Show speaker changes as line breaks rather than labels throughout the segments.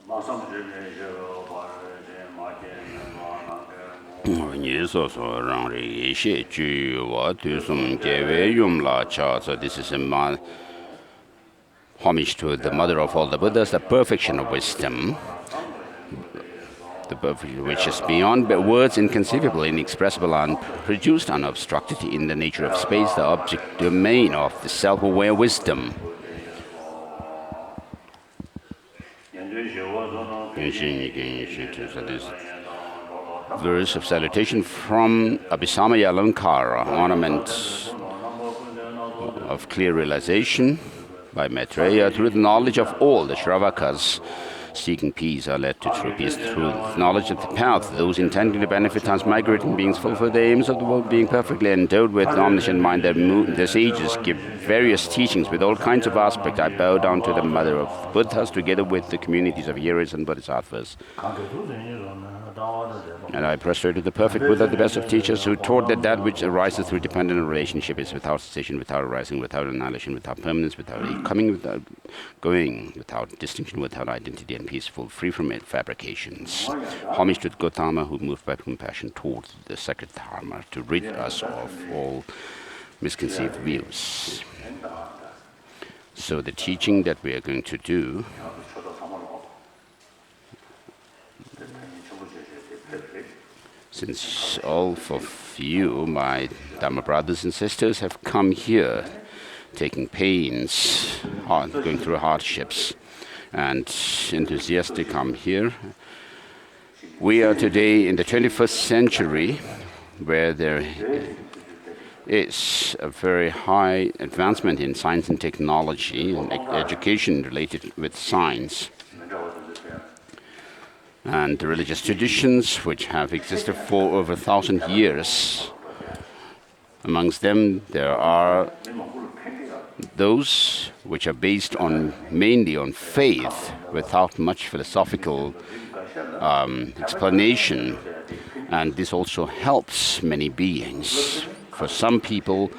So this is a homage to the mother of all the Buddhas, the perfection of wisdom, the perfection which is beyond words, inconceivable, inexpressible, unproduced, unobstructed in the nature of space, the object domain of the self-aware wisdom. Verse of salutation from Abhisamaya Alankara, ornament of clear realization by Maitreya. Through the knowledge of all, the Shravakas seeking peace are led to true peace. Through the knowledge of the path, those intending to benefit transmigrating beings fulfill the aims of the world, being perfectly endowed with omniscient mind. The sages give various teachings with all kinds of aspects. I bow down to the mother of the Buddhas together with the communities of hearers and Bodhisattvas. And I prostrate to the perfect Buddha, the best of teachers, who taught that which arises through dependent relationship is without cessation, without arising, without annihilation, without permanence, without coming, without going, without distinction, without identity, and peaceful, free from fabrications. Homage to the Gautama, who moved by compassion toward the sacred Dharma to rid us of all misconceived views. So the teaching that we are going to do since all of you, my Dharma brothers and sisters, have come here, taking pains, going through hardships, and enthusiastic come here. We are today in the 21st century, where there is a very high advancement in science and technology and education related with science. And the religious traditions which have existed for over 1,000 years. Amongst them, there are those which are based mainly on faith, without much philosophical explanation. And this also helps many beings. For some people,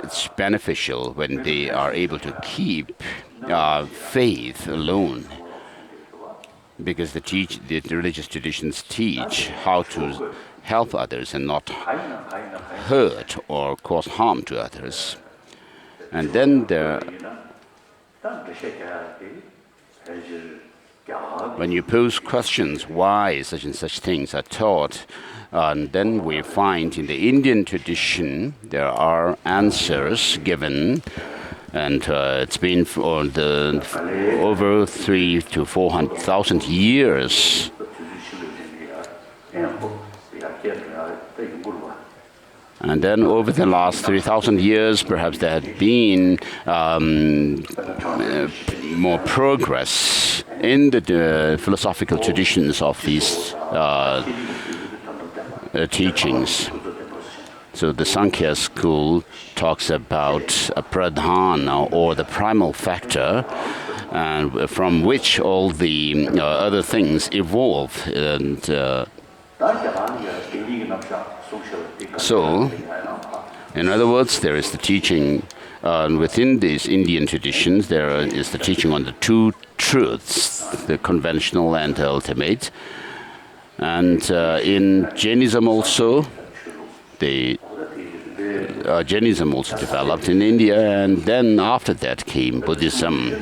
it's beneficial when they are able to keep faith alone, because the religious traditions teach how to help others and not hurt or cause harm to others. And then when you pose questions why such and such things are taught, and then we find in the Indian tradition there are answers given. And it's been for over 300,000 to 400,000 years. And then over the last 3,000 years, perhaps there had been more progress in the philosophical traditions of these teachings. So the Sankhya school talks about a pradhana, or the primal factor, and from which all the other things evolve. And so, in other words, there is the teaching within these Indian traditions. There is the teaching on the two truths, the conventional and the ultimate. And in Jainism also, Jainism also developed in India, and then after that came Buddhism.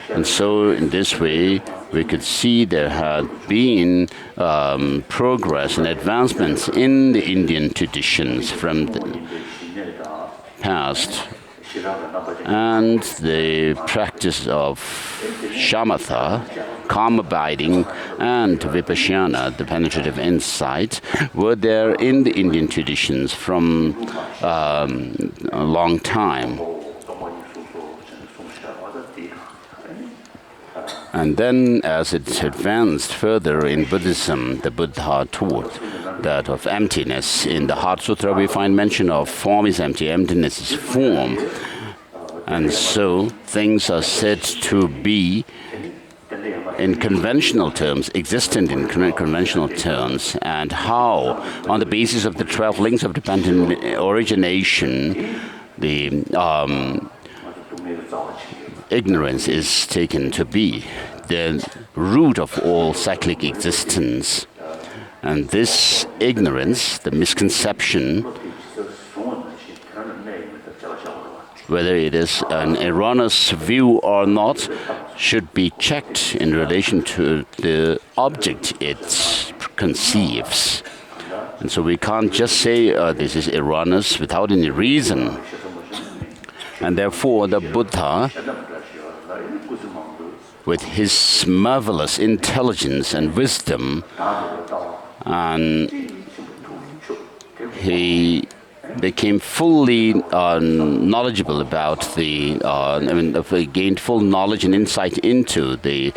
And so in this way, we could see there had been progress and advancements in the Indian traditions from the past. And the practice of shamatha, calm abiding, and vipassana, the penetrative insight, were there in the Indian traditions from a long time. And then as it advanced further in Buddhism, the Buddha taught that of emptiness. In the Heart Sutra we find mention of form is empty, emptiness is form. And so things are said to be in conventional terms, existent in conventional terms, and how, on the basis of the 12 links of dependent origination, the ignorance is taken to be the root of all cyclic existence. And this ignorance, the misconception, whether it is an erroneous view or not, should be checked in relation to the object it conceives. And so we can't just say this is erroneous without any reason. And therefore the Buddha, with his marvelous intelligence and wisdom, and he became fully knowledgeable about he gained full knowledge and insight into the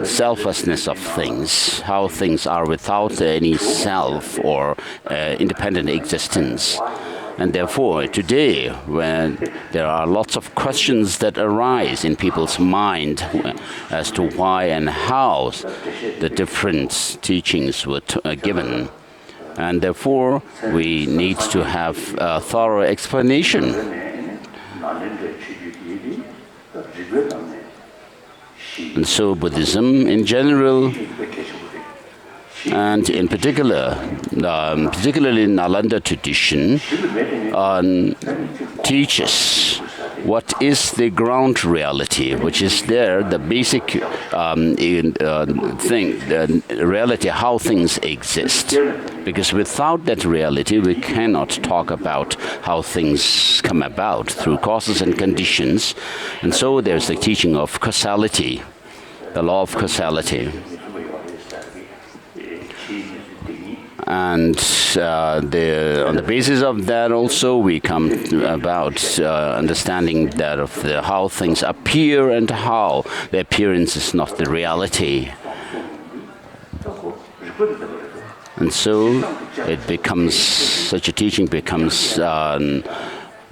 selflessness of things, how things are without any self or independent existence. And therefore, today, when there are lots of questions that arise in people's mind as to why and how the different teachings were given, and therefore we need to have a thorough explanation. And so Buddhism in general, and in particular, particularly Nalanda tradition, teaches what is the ground reality, which is there, the basic thing, the reality, how things exist. Because without that reality, we cannot talk about how things come about through causes and conditions. And so there's the teaching of causality, the law of causality. And on the basis of that also we come about understanding that of how things appear and how the appearance is not the reality. And so it becomes, such a teaching becomes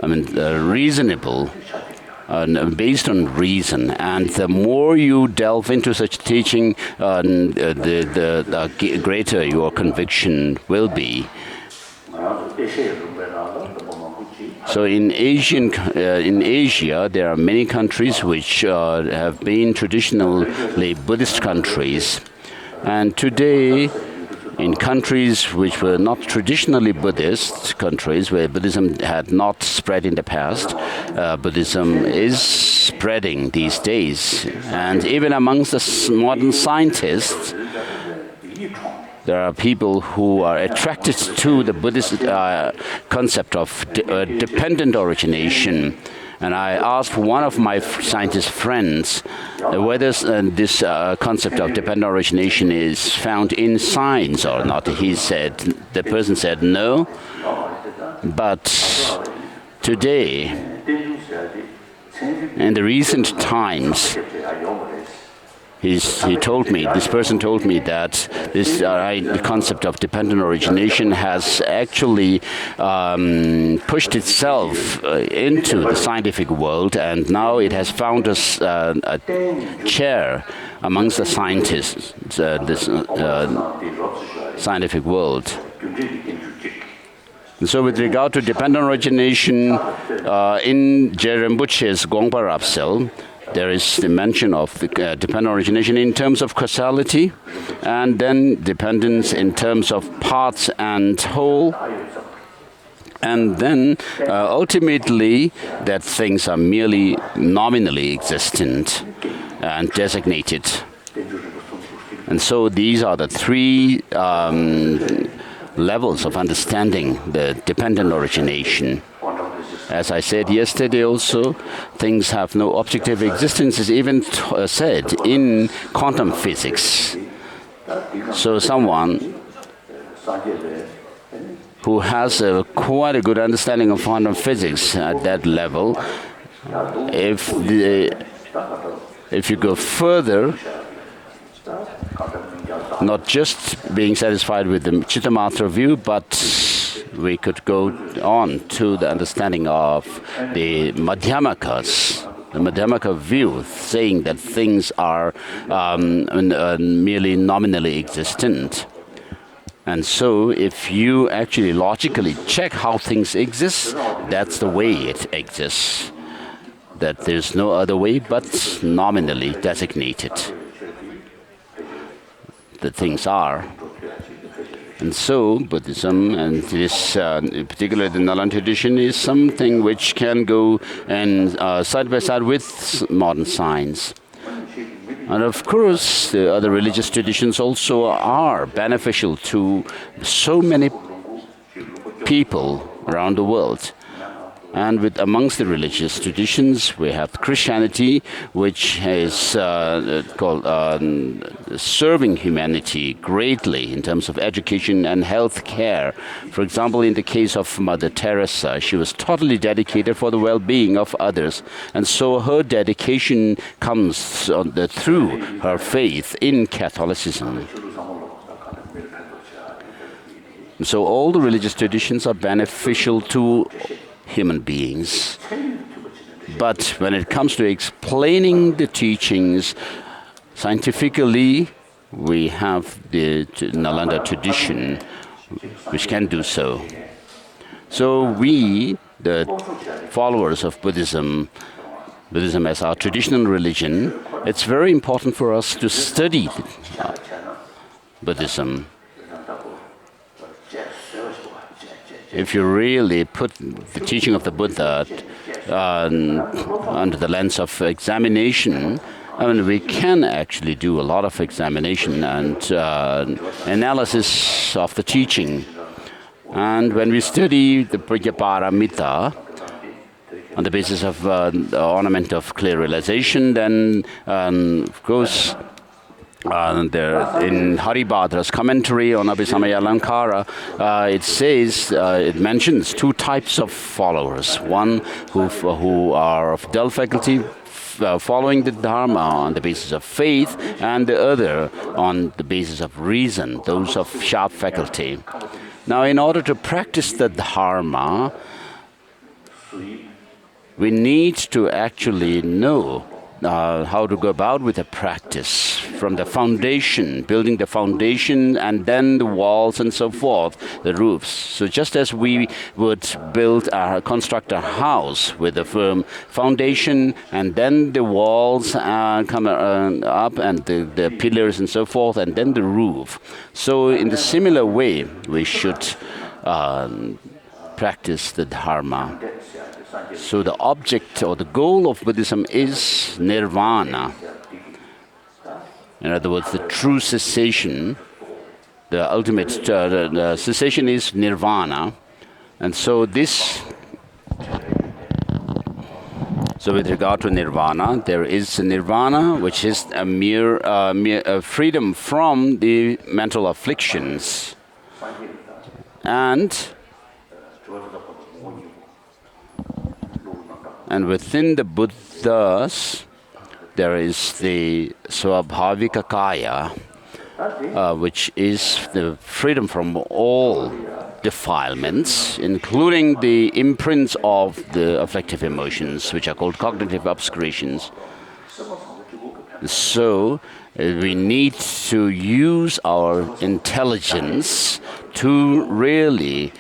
reasonable, based on reason, and the more you delve into such teaching, the greater your conviction will be. So in Asia, there are many countries which have been traditionally Buddhist countries, and today, in countries which were not traditionally Buddhist countries, where Buddhism had not spread in the past, Buddhism is spreading these days. And even amongst the modern scientists, there are people who are attracted to the Buddhist concept of dependent origination. And I asked one of my scientist friends whether this concept of dependent origination is found in science or not. The person said no. But today, in the recent times, this person told me that this concept of dependent origination has actually pushed itself into the scientific world, and now it has found a chair amongst the scientists, this scientific world. And so with regard to dependent origination, in Rinpoche's Gongpa Rapsel, there is the mention of the dependent origination in terms of causality, and then dependence in terms of parts and whole, and then ultimately that things are merely nominally existent and designated. And so these are the three levels of understanding the dependent origination. As I said yesterday also, things have no objective existence is even said in quantum physics. So someone who has quite a good understanding of quantum physics at that level, if you go further, not just being satisfied with the Chittamatra view, but we could go on to the understanding of the Madhyamakas, the Madhyamaka view, saying that things are merely nominally existent. And so if you actually logically check how things exist, that's the way it exists. that there's no other way but nominally designated that things are. And so Buddhism, and this, in particular the Nalanda tradition, is something which can go and side by side with modern science. And of course, the other religious traditions also are beneficial to so many people around the world. And amongst the religious traditions, we have Christianity, which is called serving humanity greatly in terms of education and health care. For example, in the case of Mother Teresa, she was totally dedicated for the well-being of others. And so her dedication comes through her faith in Catholicism. And so all the religious traditions are beneficial to human beings. But when it comes to explaining the teachings scientifically, we have the Nalanda tradition which can do so. So we, the followers of Buddhism as our traditional religion, it's very important for us to study Buddhism. If you really put the teaching of the Buddha under the lens of examination, I mean, we can actually do a lot of examination and analysis of the teaching. And when we study the Buddhaparamita on the basis of the ornament of clear realization, then of course, in Haribhadra's commentary on Abhisamaya Alankara, it says, it mentions two types of followers. One who are of dull faculty, following the Dharma on the basis of faith, and the other on the basis of reason, those of sharp faculty. Now, in order to practice the Dharma, we need to actually know how to go about with the practice from the foundation, building the foundation and then the walls and so forth, the roofs. So just as we would construct a house with a firm foundation and then the walls come up and the pillars and so forth and then the roof. So in the similar way, we should practice the Dharma. So the object or the goal of Buddhism is Nirvana. In other words, the true cessation, the ultimate the cessation is Nirvana. And so so with regard to Nirvana, there is Nirvana, which is a mere freedom from the mental afflictions. And within the Buddhas, there is the Swabhavika Kaya, which is the freedom from all defilements, including the imprints of the affective emotions, which are called cognitive obscurations. So we need to use our intelligence to really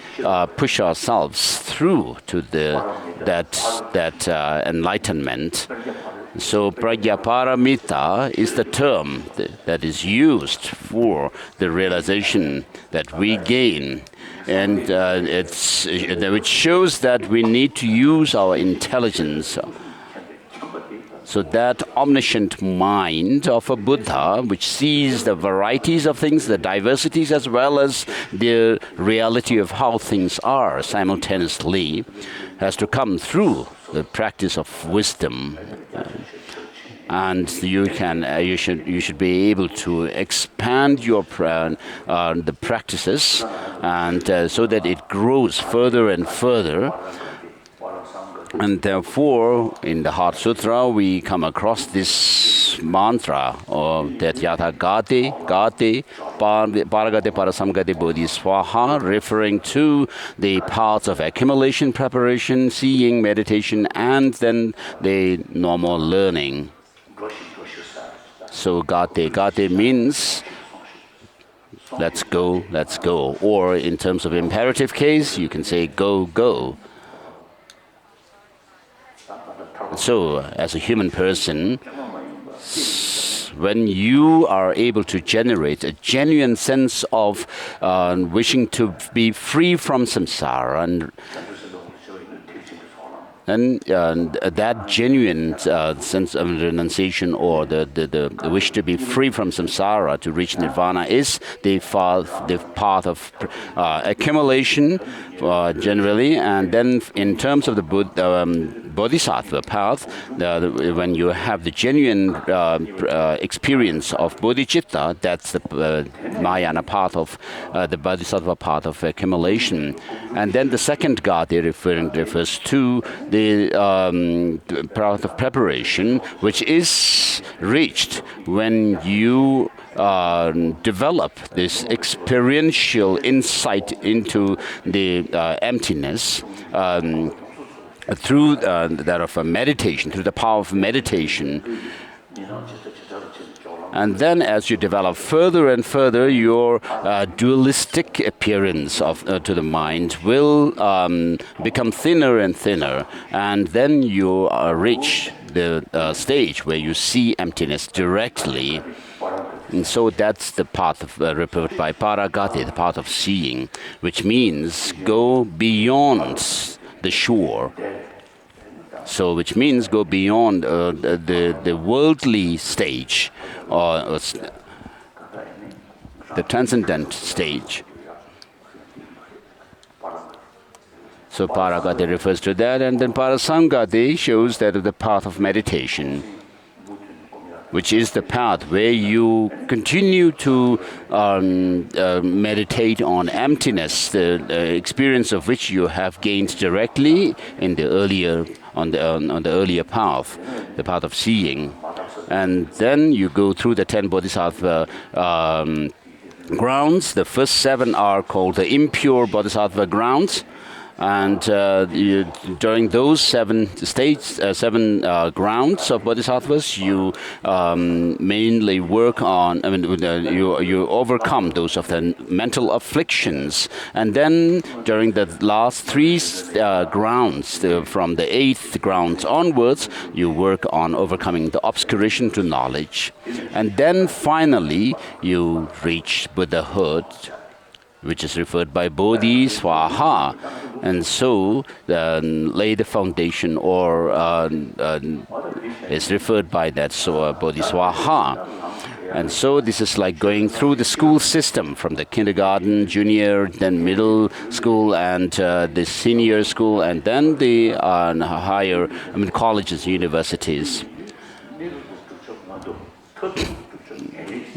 push ourselves through to that enlightenment. So Prajnaparamita is the term that is used for the realization that we gain. And which shows that we need to use our intelligence. So that omniscient mind of a Buddha, which sees the varieties of things, the diversities, as well as the reality of how things are simultaneously, has to come through the practice of wisdom. And you should be able to expand your the practices, and so that it grows further and further. And therefore, in the Heart Sutra, we come across this mantra of that yatha gate, paragate parasamgate bodhiswaha, referring to the paths of accumulation, preparation, seeing, meditation, and then the normal learning. So gate means let's go, let's go. Or in terms of imperative case, you can say go, go. So, as a human person, when you are able to generate a genuine sense of wishing to be free from samsara, and that genuine sense of renunciation, or the wish to be free from samsara to reach nirvana, is the path of accumulation generally. And then in terms of the bodhisattva path, when you have the genuine experience of bodhicitta, that's the Mahayana path of the bodhisattva path of accumulation. And then the second gati refers to the path of preparation, which is reached when you develop this experiential insight into the emptiness through that of a meditation, through the power of meditation. And then as you develop further and further, your dualistic appearance to the mind will become thinner and thinner. And then you reach the stage where you see emptiness directly. And so that's the path referred by Paragati, the path of seeing, which means go beyond the shore. So, which means go beyond the worldly stage, or the transcendent stage. So Paragati refers to that, and then Parasangati shows that the path of meditation, which is the path where you continue to meditate on emptiness, the experience of which you have gained directly in the earlier on the earlier path, the path of seeing. And then you go through the 10 bodhisattva grounds. The first 7 are called the impure bodhisattva grounds. And during those 7 states, 7 grounds of bodhisattvas, you mainly work on, you overcome those of the mental afflictions. And then during the last 3 grounds, from the 8th grounds onwards, you work on overcoming the obscuration to knowledge. And then finally, you reach Buddhahood, which is referred by Bodhi Swaha, and so lay the foundation, or is referred by that, so Bodhi Swaha. And so this is like going through the school system, from the kindergarten, junior, then middle school, and the senior school, and then the higher, colleges, universities.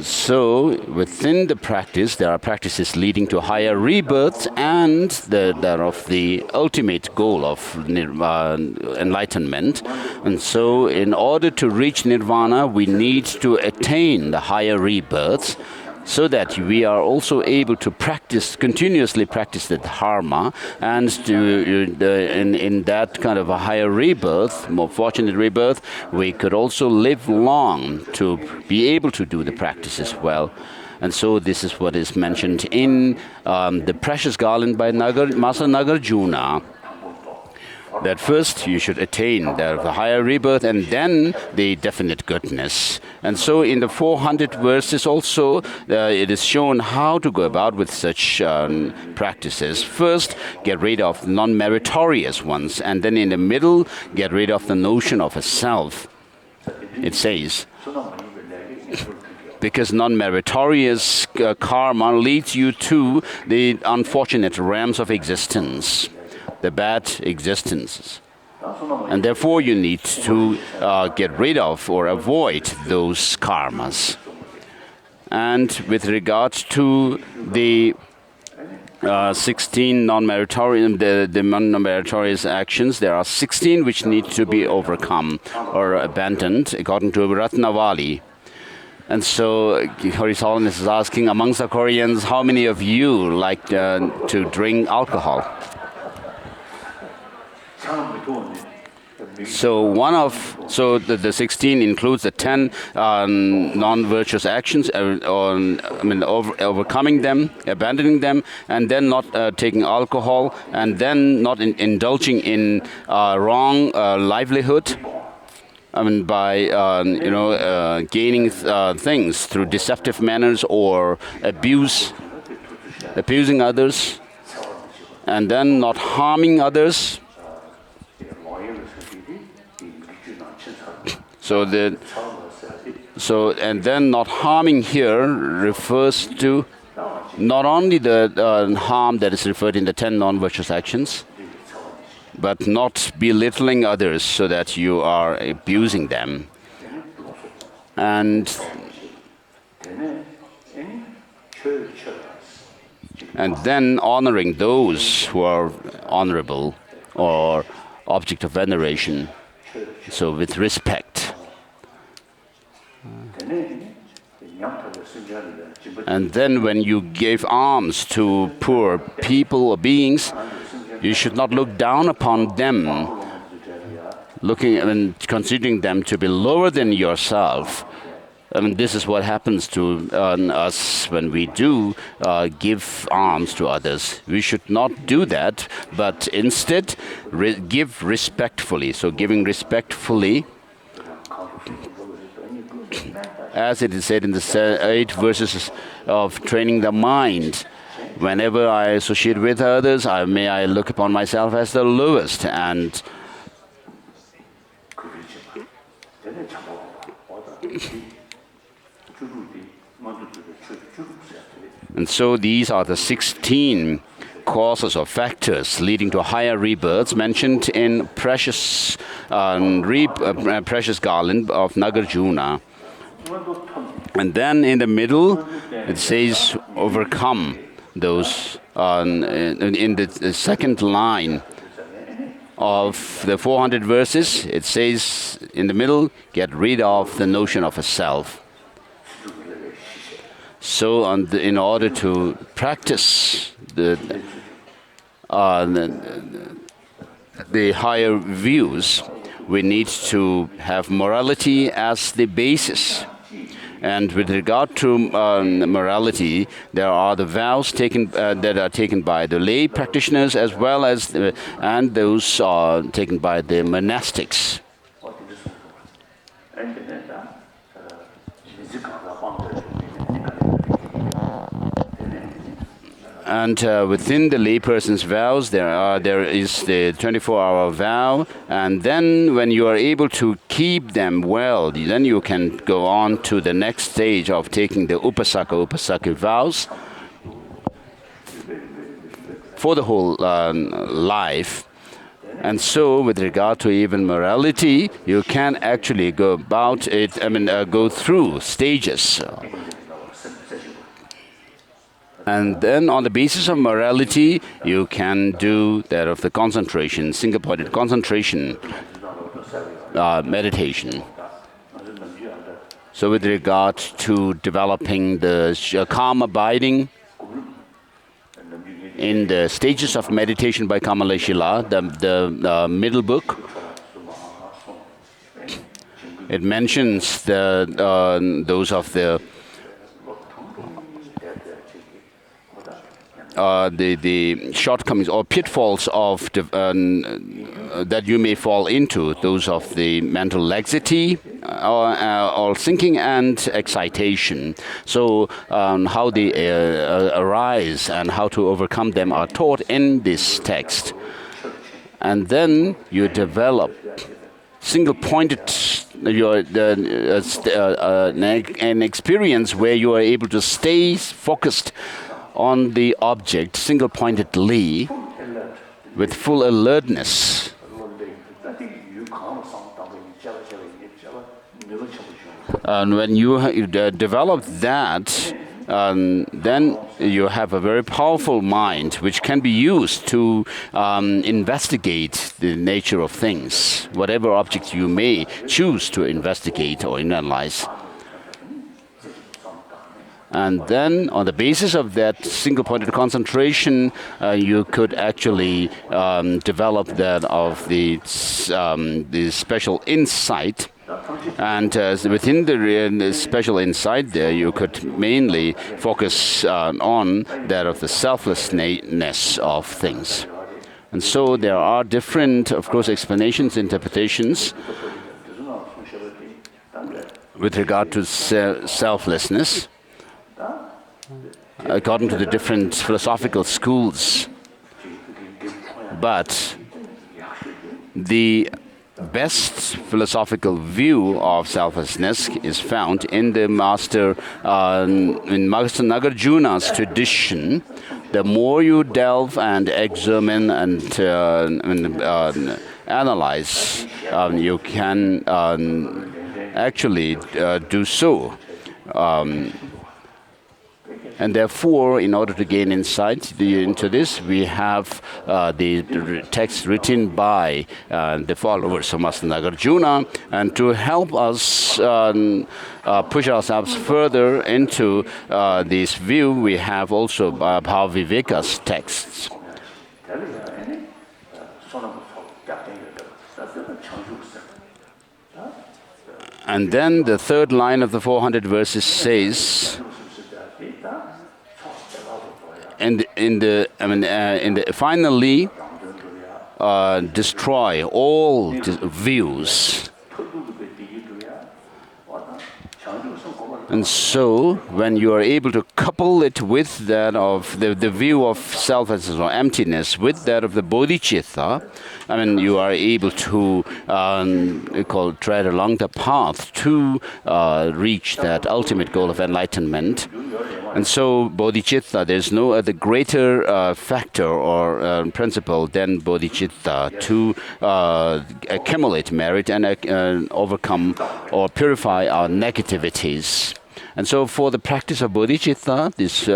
So within the practice, there are practices leading to higher rebirths, and that of the ultimate goal of enlightenment. And so in order to reach nirvana, we need to attain the higher rebirths, so that we are also able to continuously practice the dharma, and in that kind of a higher rebirth, more fortunate rebirth, we could also live long to be able to do the practices well. And so this is what is mentioned in the Precious Garland by Master Nagarjuna, that first you should attain the higher rebirth, and then the definite goodness. And so in the 400 verses also, it is shown how to go about with such practices. First, get rid of non-meritorious ones, and then in the middle, get rid of the notion of a self. It says, because non-meritorious karma leads you to the unfortunate realms of existence, the bad existences. And therefore you need to get rid of or avoid those karmas. And with regard to the 16 non-meritorious, the non-meritorious actions, there are 16 which need to be overcome or abandoned according to Ratnavali. And so His Holiness is asking, amongst the Koreans, how many of you like to drink alcohol? So the 16 includes the 10 non-virtuous actions, overcoming them, abandoning them, and then not taking alcohol, and then not indulging in wrong livelihood. I mean, by gaining things through deceptive manners or abusing others, and then not harming others. And then not harming here refers to not only the harm that is referred in the 10 non-virtuous actions, but not belittling others so that you are abusing them. And then honoring those who are honorable or object of veneration, so with respect. And then when you give alms to poor people or beings, you should not look down upon them, considering them to be lower than yourself. This is what happens to us when we do give alms to others. We should not do that, but instead give respectfully. So giving respectfully, as it is said in the 8 verses of training the mind. Whenever I associate with others, I look upon myself as the lowest, and so these are the 16 causes or factors leading to higher rebirths mentioned in precious garland of Nagarjuna. And then in the middle, it says overcome those in the second line of the 400 verses. It says in the middle, get rid of the notion of a self. So in order to practice the higher views, we need to have morality as the basis. And with regard to morality, there are the vows taken that are taken by the lay practitioners as well as and those taken by the monastics. And within the layperson's vows, there is the 24-hour vow, and then when you are able to keep them well, then you can go on to the next stage of taking the upasaki vows for the whole life. And so, with regard to even morality, you can actually go about it. Go through stages. And then on the basis of morality, you can do that of the concentration, single-pointed concentration, meditation. So with regard to developing the calm abiding, in the stages of meditation by Kamaleshila, the middle book, it mentions those of the shortcomings or pitfalls of that you may fall into, those of the mental laxity or thinking and excitation. So how they arise and how to overcome them are taught in this text. And then you develop single-pointed an experience where you are able to stay focused on the object single-pointedly with full alertness. And when you develop that, then you have a very powerful mind which can be used to investigate the nature of things, whatever object you may choose to investigate or analyze. And then, on the basis of that single-pointed concentration, you could actually develop that of the special insight. And within the special insight there, you could mainly focus on that of the selflessness of things. And so there are different, of course, explanations, interpretations. with regard to selflessness, according to the different philosophical schools. But the best philosophical view of selflessness is found in the Master Nagarjuna's tradition. The more you delve and examine and analyze, you can actually do so. And therefore, in order to gain insight into this, we have the text written by the followers of Master Nagarjuna, and to help us push ourselves further into this view, we have also Bhaviveka's texts. And then the third line of the 400 verses says, finally, destroy all views. And so, when you are able to couple it with that of the view of selflessness or emptiness, with that of the bodhicitta, you are able to tread along the path to reach that ultimate goal of enlightenment. And so, bodhicitta, there's no other greater factor or principle than bodhicitta to accumulate merit and overcome or purify our negativities. And so for the practice of bodhicitta, this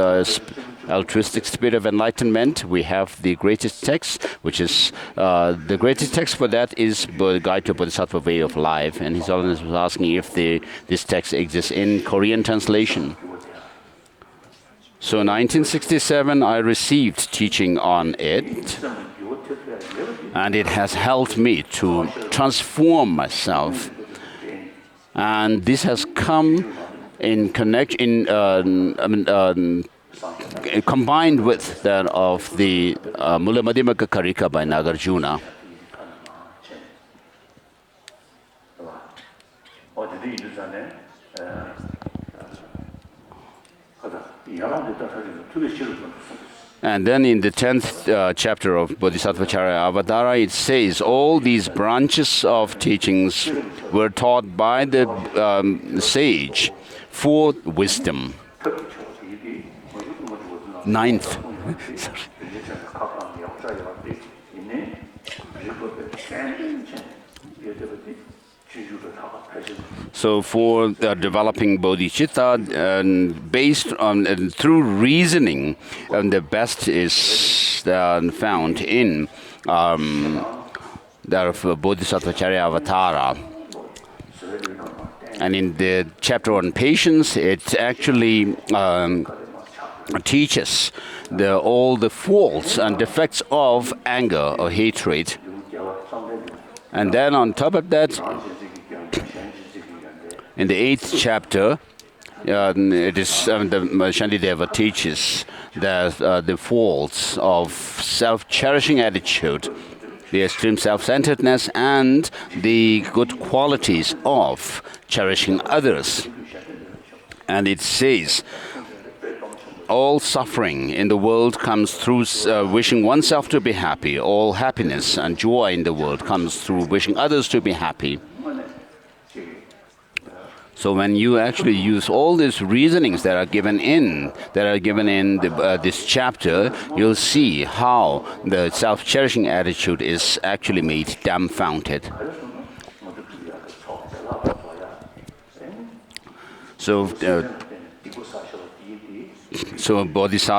altruistic spirit of enlightenment, we have the greatest text, which is the greatest text for that is Guide to Bodhisattva Way of Life. And His Holiness was asking if this text exists in Korean translation. So in 1967, I received teaching on it, and it has helped me to transform myself. And this has come in connection, combined with that of the Mula Madhyamaka Karika by Nagarjuna. And then in the 10th chapter of Bodhisattva Charya Avatara, it says all these branches of teachings were taught by the sage for wisdom. Ninth. So for developing bodhicitta, based on through reasoning, the best is found in that of Bodhisattva Charya Avatara. And in the chapter on patience, it actually teaches all the faults and defects of anger or hatred. And then on top of that, in the 8th chapter, it is the Shantideva teaches that the faults of self-cherishing attitude, the extreme self-centeredness, and the good qualities of cherishing others. And it says, all suffering in the world comes through wishing oneself to be happy. All happiness and joy in the world comes through wishing others to be happy. So when you actually use all these reasonings that are given in this chapter, you'll see how the self-cherishing attitude is actually made dumbfounded. So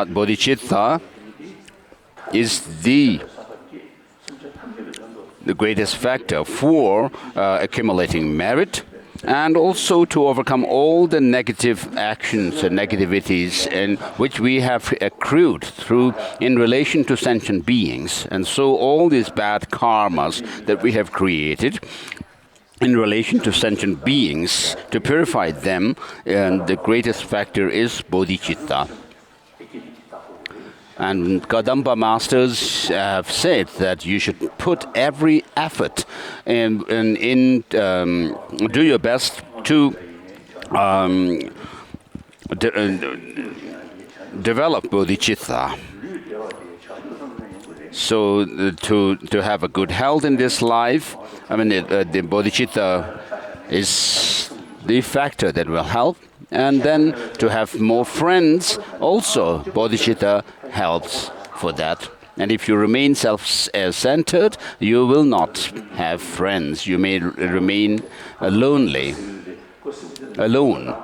bodhicitta is the greatest factor for accumulating merit, and also to overcome all the negative actions and negativities in which we have accrued through in relation to sentient beings. And so all these bad karmas that we have created in relation to sentient beings, to purify them, and the greatest factor is bodhicitta. And Kadampa masters have said that you should put every effort in do your best to develop bodhicitta. So to have a good health in this life, I mean, the bodhicitta is the factor that will help. And then to have more friends, also bodhicitta helps for that. And if you remain self-centered, you will not have friends. You may remain lonely, alone.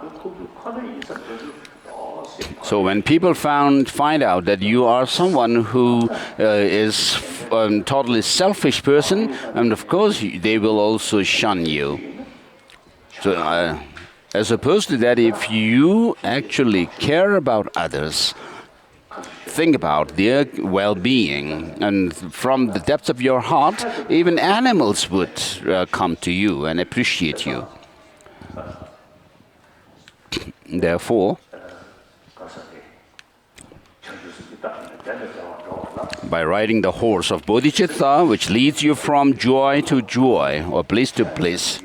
So when people find out that you are someone who is a totally selfish person, and of course they will also shun you. So as opposed to that, if you actually care about others, think about their well-being, and from the depths of your heart, even animals would come to you and appreciate you. Therefore, by riding the horse of bodhicitta, which leads you from joy to joy or bliss to bliss,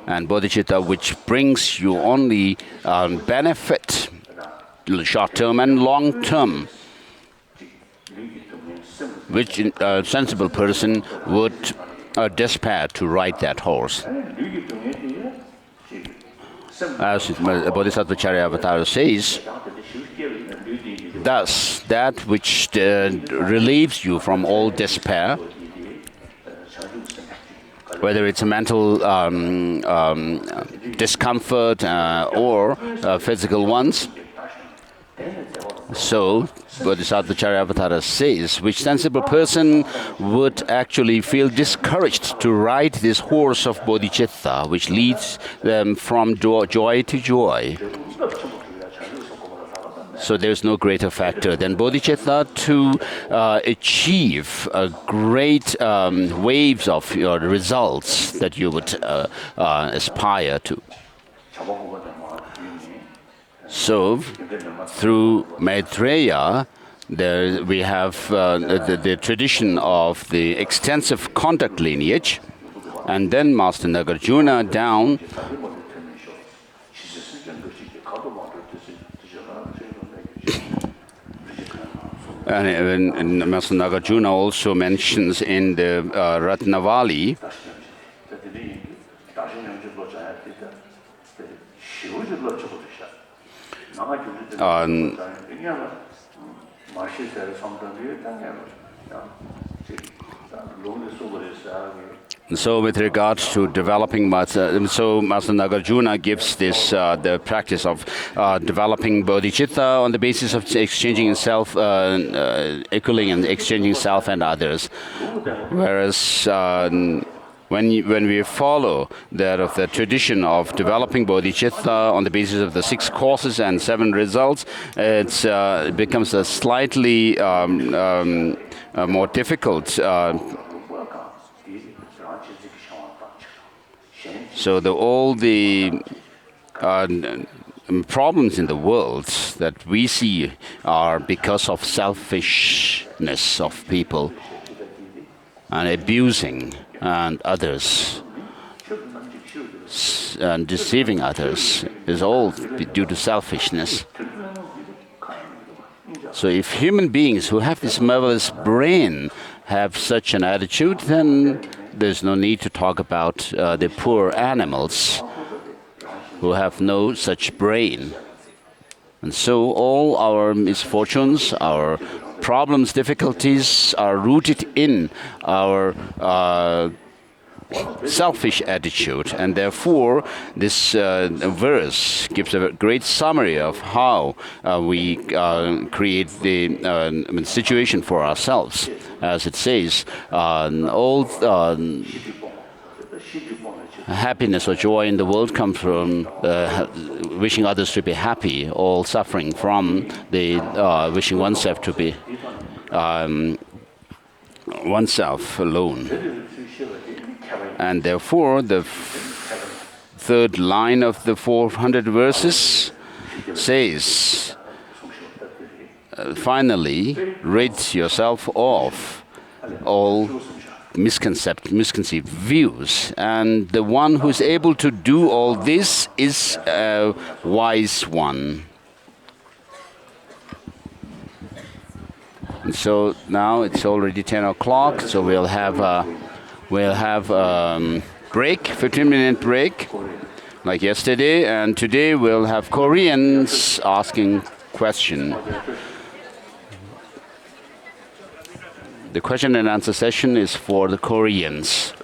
and bodhicitta, which brings you only benefit, short-term and long-term, which a sensible person would despair to ride that horse. As Bodhisattva Charyavatara says, thus, that which relieves you from all despair, whether it's a mental discomfort or physical ones. So, Bodhisattva Charyavatara says, which sensible person would actually feel discouraged to ride this horse of bodhicitta, which leads them from joy to joy. So there's no greater factor than bodhicitta to achieve great waves of your results that you would aspire to. So, through Maitreya, we have the tradition of the extensive conduct lineage, and then Master Nagarjuna down. And Master Nagarjuna also mentions in the Ratnavali so with regards to developing so Master Nagarjuna gives this the practice of developing bodhicitta on the basis of exchanging self, equaling and exchanging self and others. Whereas when we follow that of the tradition of developing bodhicitta on the basis of the 6 courses and 7 results, it becomes a slightly more difficult. So all the problems in the world that we see are because of selfishness of people and abusing and others and deceiving others is all due to selfishness. So if human beings who have this marvelous brain have such an attitude, then there's no need to talk about the poor animals who have no such brain. And so all our misfortunes, our problems, difficulties are rooted in our selfish attitude, and therefore this verse gives a great summary of how we create the situation for ourselves. As it says, all happiness or joy in the world comes from wishing others to be happy, all suffering from the wishing oneself to be oneself alone. And therefore, the third line of the 400 verses says, finally, rid yourself of all misconceived views. And the one who's able to do all this is a wise one. And so now it's already 10 o'clock, so we'll have a break, 15-minute break, like yesterday. And today we'll have Koreans asking questions. The question and answer session is for the Koreans.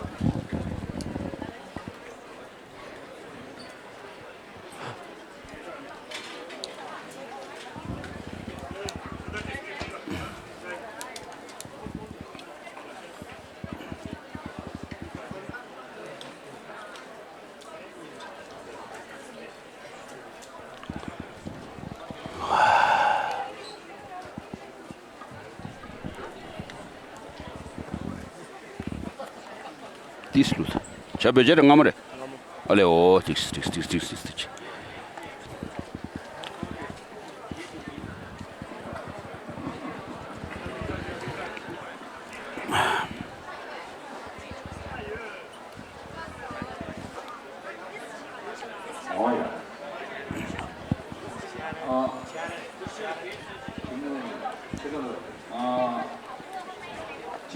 자, belajar ngamre. Ole, oh, tix.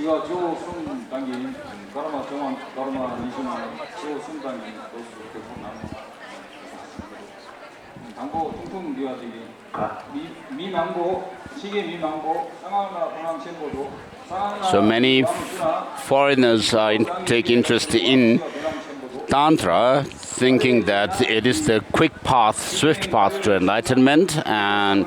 지가 조선 당긴 가르마 정원 가르마 이신한 조선 당긴 도수 대부분 나무 당고 통통 리와지기 미망고 시계 미망고 상하나 방황 첨보도
So many foreigners take interest in Tantra, thinking that it is the quick path, swift path to enlightenment, and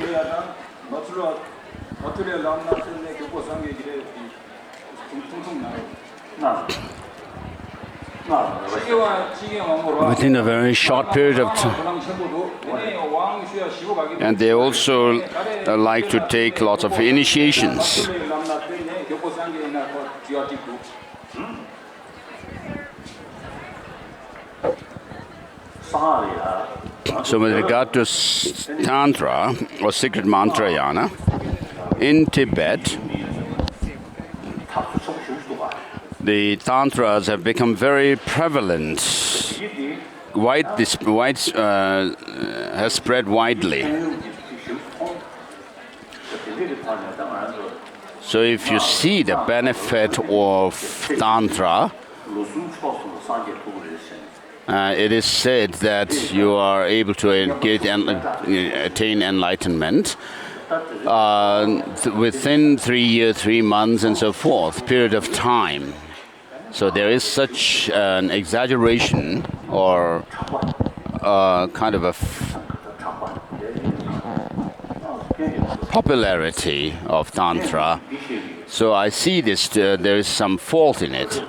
within a very short period of time. And they also like to take lots of initiations. So with regard to Tantra or secret mantrayana, in Tibet, the Tantras have become very prevalent. Has spread widely. So if you see the benefit of Tantra, it is said that you are able to attain enlightenment within 3 years, 3 months, and so forth, period of time. So there is such an exaggeration or kind of a popularity of Tantra. So I see this, there is some fault in it.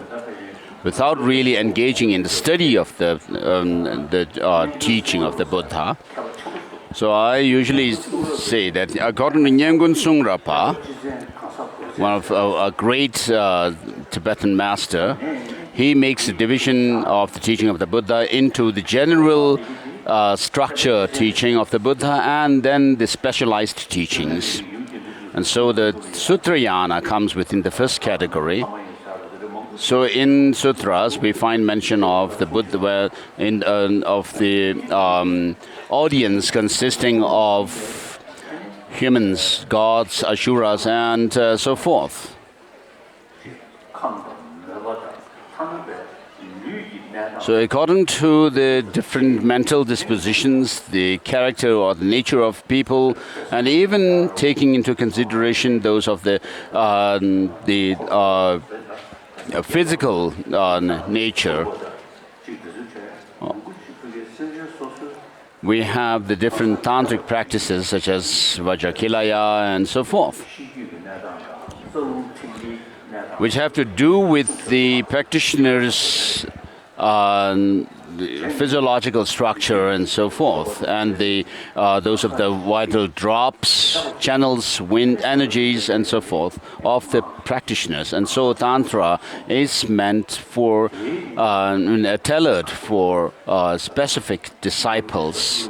Without really engaging in the study of the teaching of the Buddha. So I usually say that according to Nyengun Sungrapa, one of a great Tibetan master, he makes a division of the teaching of the Buddha into the general structure teaching of the Buddha and then the specialized teachings. And so the Sutrayana comes within the first category. So in sutras we find mention of the Buddha, of the audience consisting of humans, gods, asuras, and so forth. So according to the different mental dispositions, the character or the nature of people, and even taking into consideration those of the physical nature, we have the different tantric practices such as Vajrakilaya and so forth, which have to do with the practitioner's physiological structure and so forth, and those of the vital drops, channels, wind energies, and so forth of the practitioners. And so Tantra is meant for tailored for specific disciples.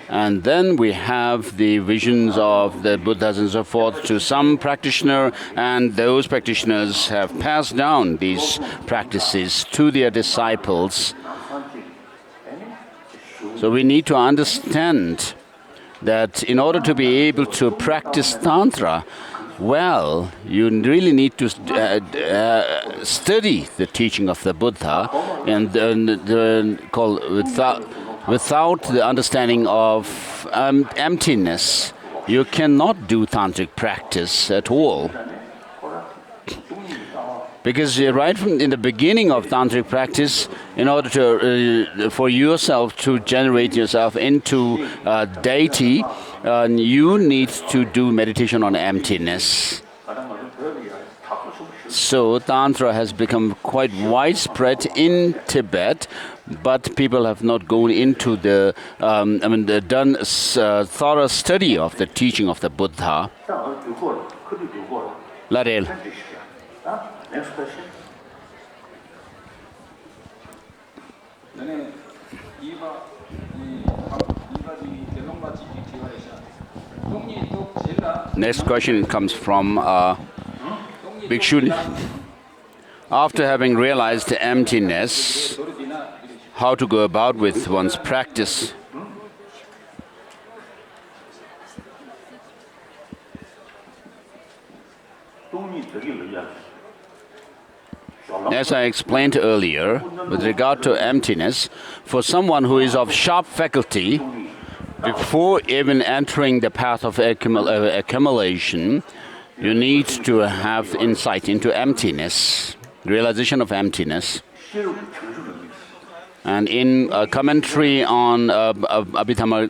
And then we have the visions of the Buddhas and so forth to some practitioner, and those practitioners have passed down these practices to their disciples. So we need to understand that in order to be able to practice Tantra well, you really need to study the teaching of the Buddha, and without the understanding of emptiness, you cannot do tantric practice at all. Because right from in the beginning of tantric practice, in order to for yourself to generate yourself into deity, you need to do meditation on emptiness. So Tantra has become quite widespread in Tibet, but people have not gone into the, done thorough study of the teaching of the Buddha. Ladel.
Next question.
Next question comes from Bhikshu. After having realized the emptiness, how to go about with one's practice? As I explained earlier, with regard to emptiness, for someone who is of sharp faculty, before even entering the path of accumulation, you need to have insight into emptiness, realization of emptiness. And in a commentary on Abhisamaya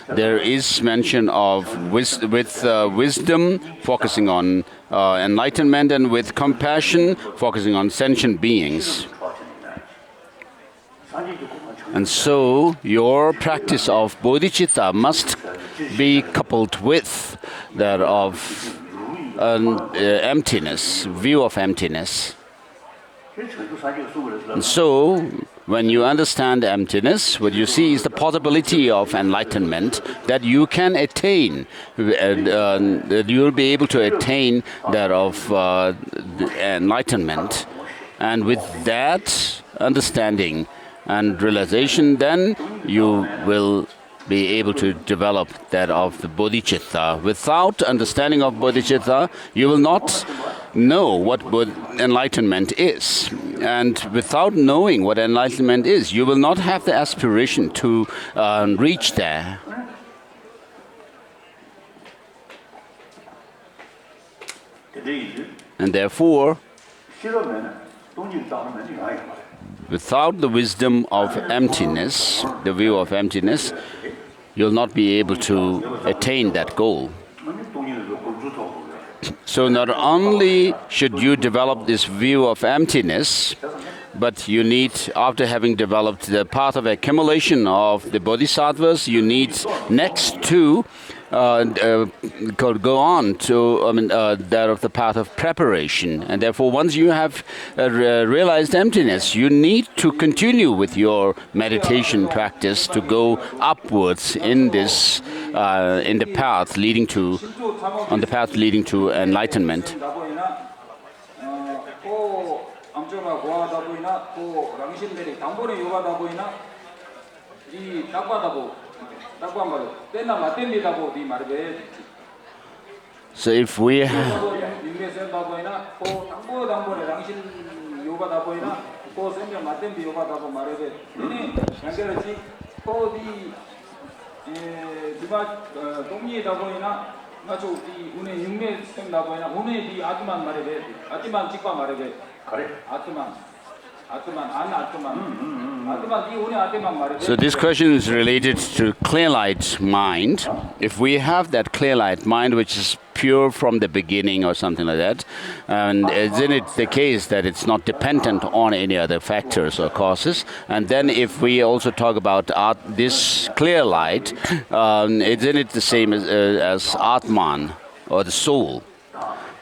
there is mention of wisdom focusing on enlightenment, and with compassion focusing on sentient beings. And so your practice of bodhicitta must be coupled with that of emptiness, view of emptiness. And so, when you understand emptiness, what you see is the possibility of enlightenment that you can attain, that you will be able to attain that of enlightenment. And with that understanding and realization, then you will be able to develop that of the bodhicitta. Without understanding of bodhicitta, you will not know what enlightenment is. And without knowing what enlightenment is, you will not have the aspiration to reach there. And therefore, without the wisdom of emptiness, the view of emptiness, you'll not be able to attain that goal. So not only should you develop this view of emptiness, but you need, after having developed the path of accumulation of the bodhisattvas, you need next to go on to that of the path of preparation. And therefore, once you have realized emptiness, you need to continue with your meditation practice to go upwards in this in the path leading to enlightenment. So if we So this question is related to clear light mind. If we have that clear light mind, which is pure from the beginning or something like that, and isn't it the case that it's not dependent on any other factors or causes? And then if we also talk about this clear light, isn't it the same as Atman or the soul?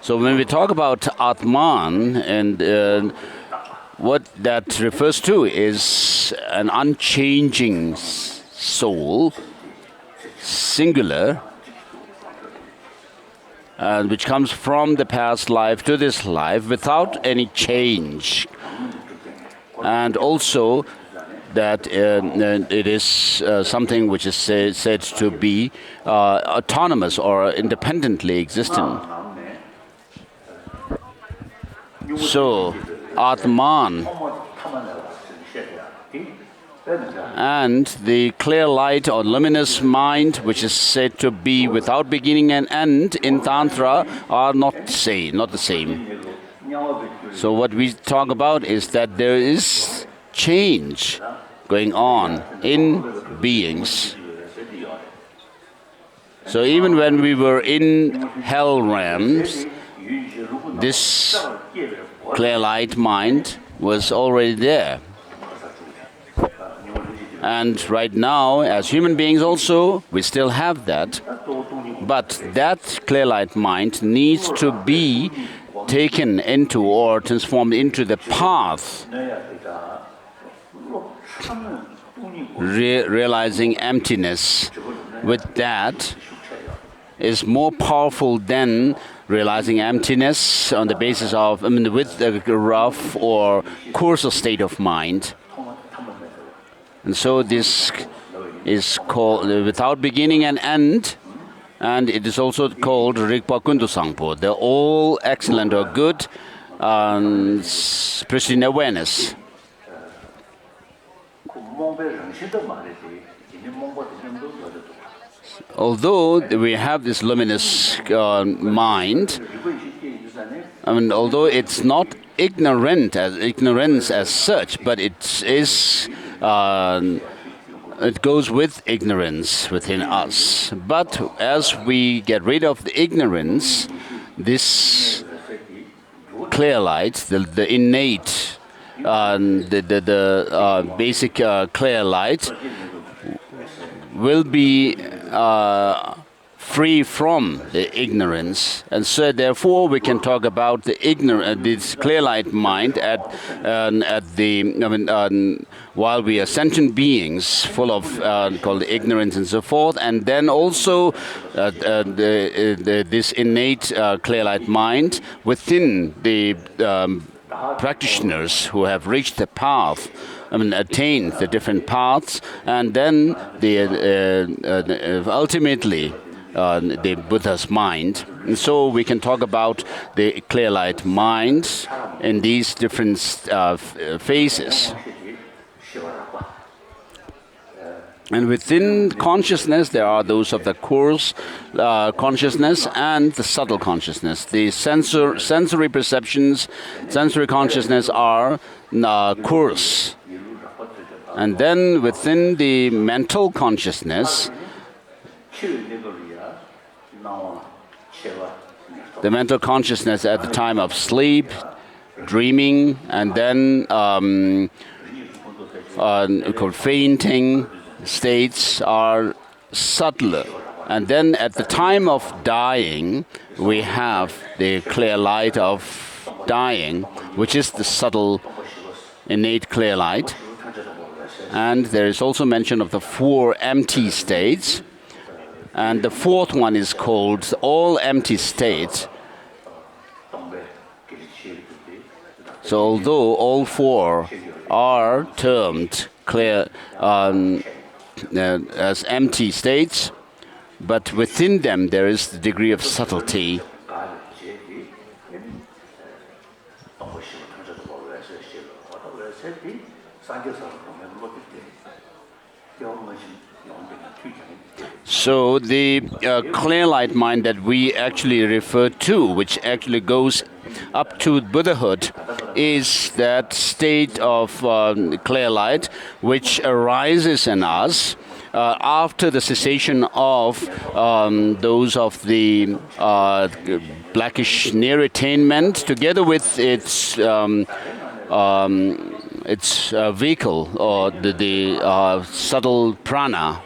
So when we talk about Atman, and what that refers to is an unchanging soul, singular, which comes from the past life to this life without any change. And also that it is something which is said to be autonomous or independently existent. So, Atman and the clear light or luminous mind, which is said to be without beginning and end in Tantra, are not the same. So what we talk about is that there is change going on in beings. So even when we were in hell realms, this clear light mind was already there. And right now, as human beings also, we still have that. But that clear light mind needs to be taken into or transformed into the path, realizing emptiness. With that is more powerful than realizing emptiness on the basis of, with a rough or coarser state of mind. And so this is called without beginning and end, and it is also called Rigpa Kundu Sangpo, the all excellent or good pristine awareness. Although we have this luminous mind, although it's not ignorance as such, but it is. It goes with ignorance within us. But as we get rid of the ignorance, this clear light, the innate, the basic clear light, will be free from the ignorance, and so therefore we can talk about the this clear light mind while we are sentient beings full of called ignorance and so forth, and then also this innate clear light mind within the practitioners who have reached the path. Attained the different paths, and then ultimately the Buddha's mind. And so we can talk about the clear light mind in these different phases. And within consciousness, there are those of the coarse consciousness and the subtle consciousness. The sensory perceptions, sensory consciousness are coarse. And then within the mental consciousness, the mental consciousness at the time of sleep, dreaming, and then called fainting states are subtler. And then at the time of dying, we have the clear light of dying, which is the subtle, innate clear light. And there is also mention of the 4 empty states. And the 4th one is called all empty state. So although all 4 are termed clear as empty states, but within them there is the degree of subtlety. So the clear light mind that we actually refer to, which actually goes up to Buddhahood, is that state of clear light which arises in us after the cessation of those of the blackish near attainment, together with its vehicle, or the subtle prana.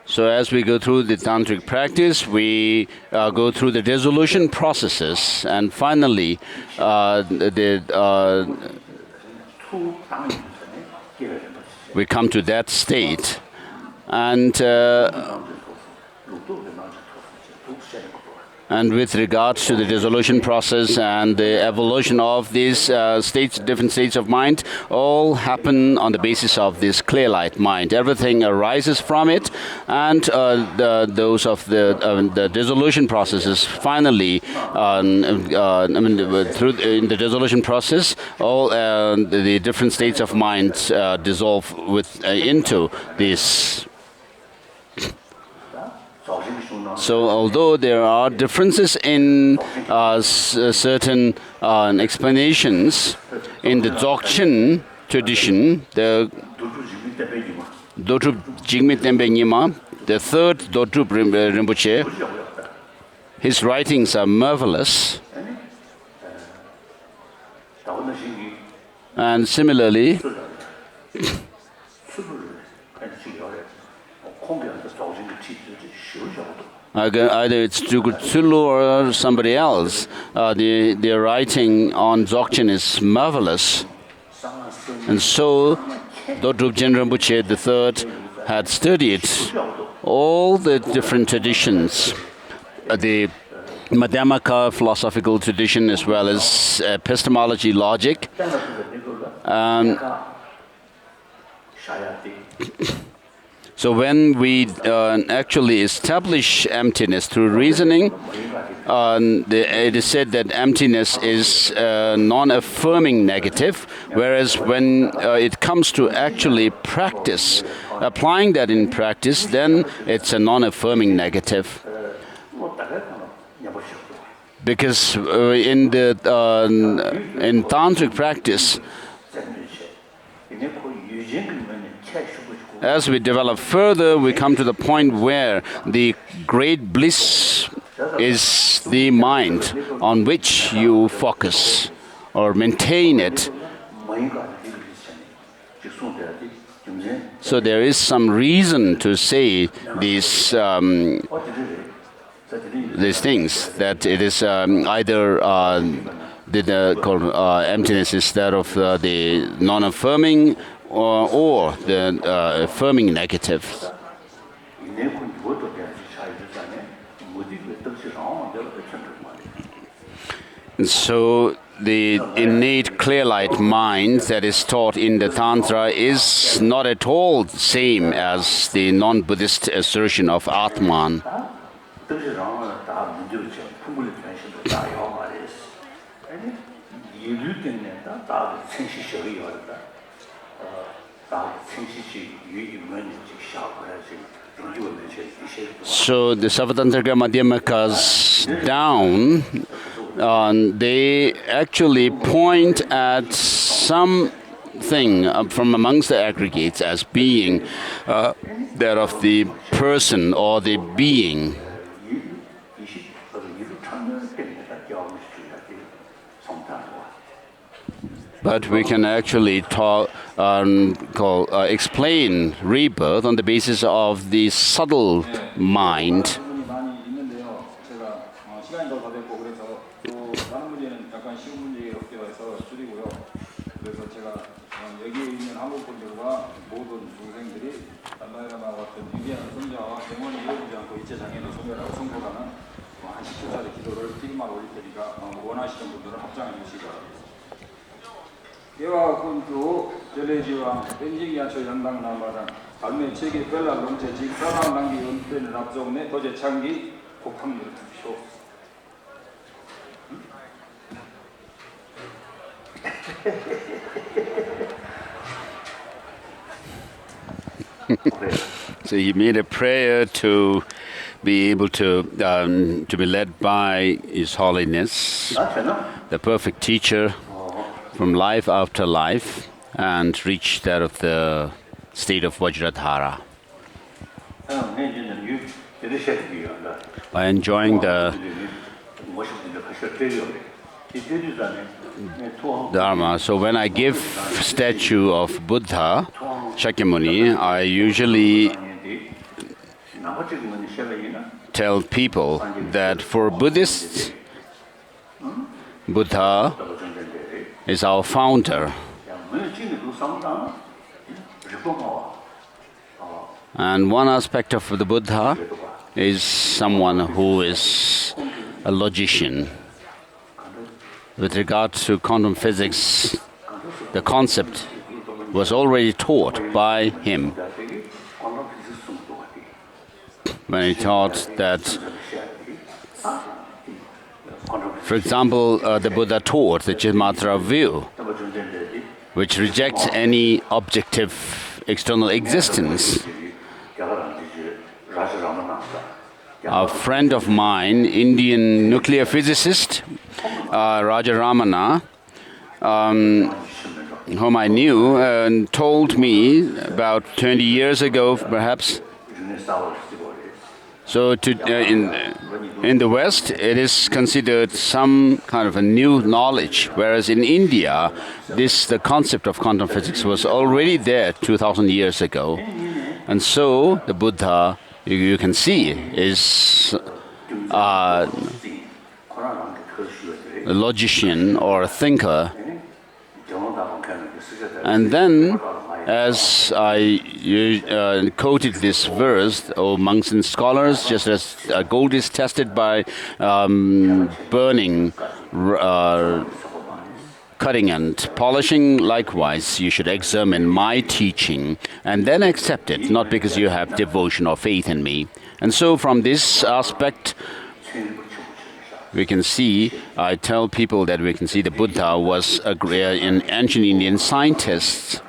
So as we go through the tantric practice, we go through the dissolution processes, and finally, we come to that state. And with regards to the dissolution process and the evolution of these different states of mind, all happen on the basis of this clear light mind. Everything arises from it, and the dissolution processes finally, in the dissolution process, all the different states of mind dissolve into this. So although there are differences in certain explanations, in the Dzogchen tradition, the Dodrup Jigme Tembe Nyima, the third Dodrup Rinpoche, his writings are marvelous. And similarly, either it's Tsulu or somebody else, their writing on Dzogchen is marvelous. And so, Dodrup Jen Rinpoche III had studied all the different traditions, the Madhyamaka philosophical tradition as well as epistemology, logic. So when we actually establish emptiness through reasoning, it is said that emptiness is non-affirming negative, whereas when it comes to actually practice, applying that in practice, then it's a non-affirming negative. Because in tantric practice, as we develop further, we come to the point where the great bliss is the mind on which you focus or maintain it. So there is some reason to say these things, that it is either emptiness is that of the non-affirming or the affirming negative. And so the innate clear light mind that is taught in the Tantra is not at all the same as the non-Buddhist assertion of Atman. So the Savatantrika Madhyamakas down, they actually point at something from amongst the aggregates as being that of the person or the being. But we can actually explain rebirth on the basis of the subtle mind. So he made a prayer to be able to be led by His Holiness, the perfect teacher, from life after life, and reach that of the state of Vajradhara. By enjoying the Dharma. So when I give statue of Buddha, Shakyamuni, I usually tell people that for Buddhists, Buddha is our founder. And one aspect of the Buddha is someone who is a logician. With regard to quantum physics, the concept was already taught by him when he taught that, for example, the Buddha taught the Chitmatra view, which rejects any objective external existence. A friend of mine, Indian nuclear physicist, Rajaramana, whom I knew, told me about 20 years ago, perhaps. So in the West, it is considered some kind of a new knowledge, whereas in India, the concept of quantum physics was already there 2,000 years ago. And so the Buddha, you can see, is a logician or a thinker. And then, as I quoted this verse, O monks and scholars, just as gold is tested by burning, cutting and polishing, likewise, you should examine my teaching and then accept it, not because you have devotion or faith in me. And so from this aspect, we can see, I tell people that we can see the Buddha was an ancient Indian scientist.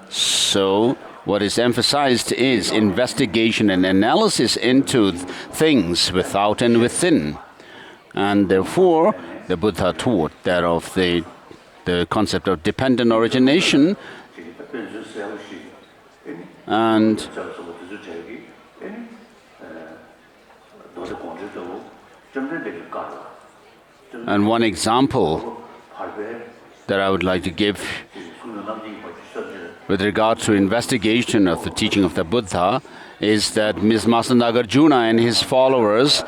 So what is emphasized is investigation and analysis into things without and within. And therefore, the Buddha taught that of the concept of dependent origination, and one example that I would like to give with regard to investigation of the teaching of the Buddha is that Master Nagarjuna and his followers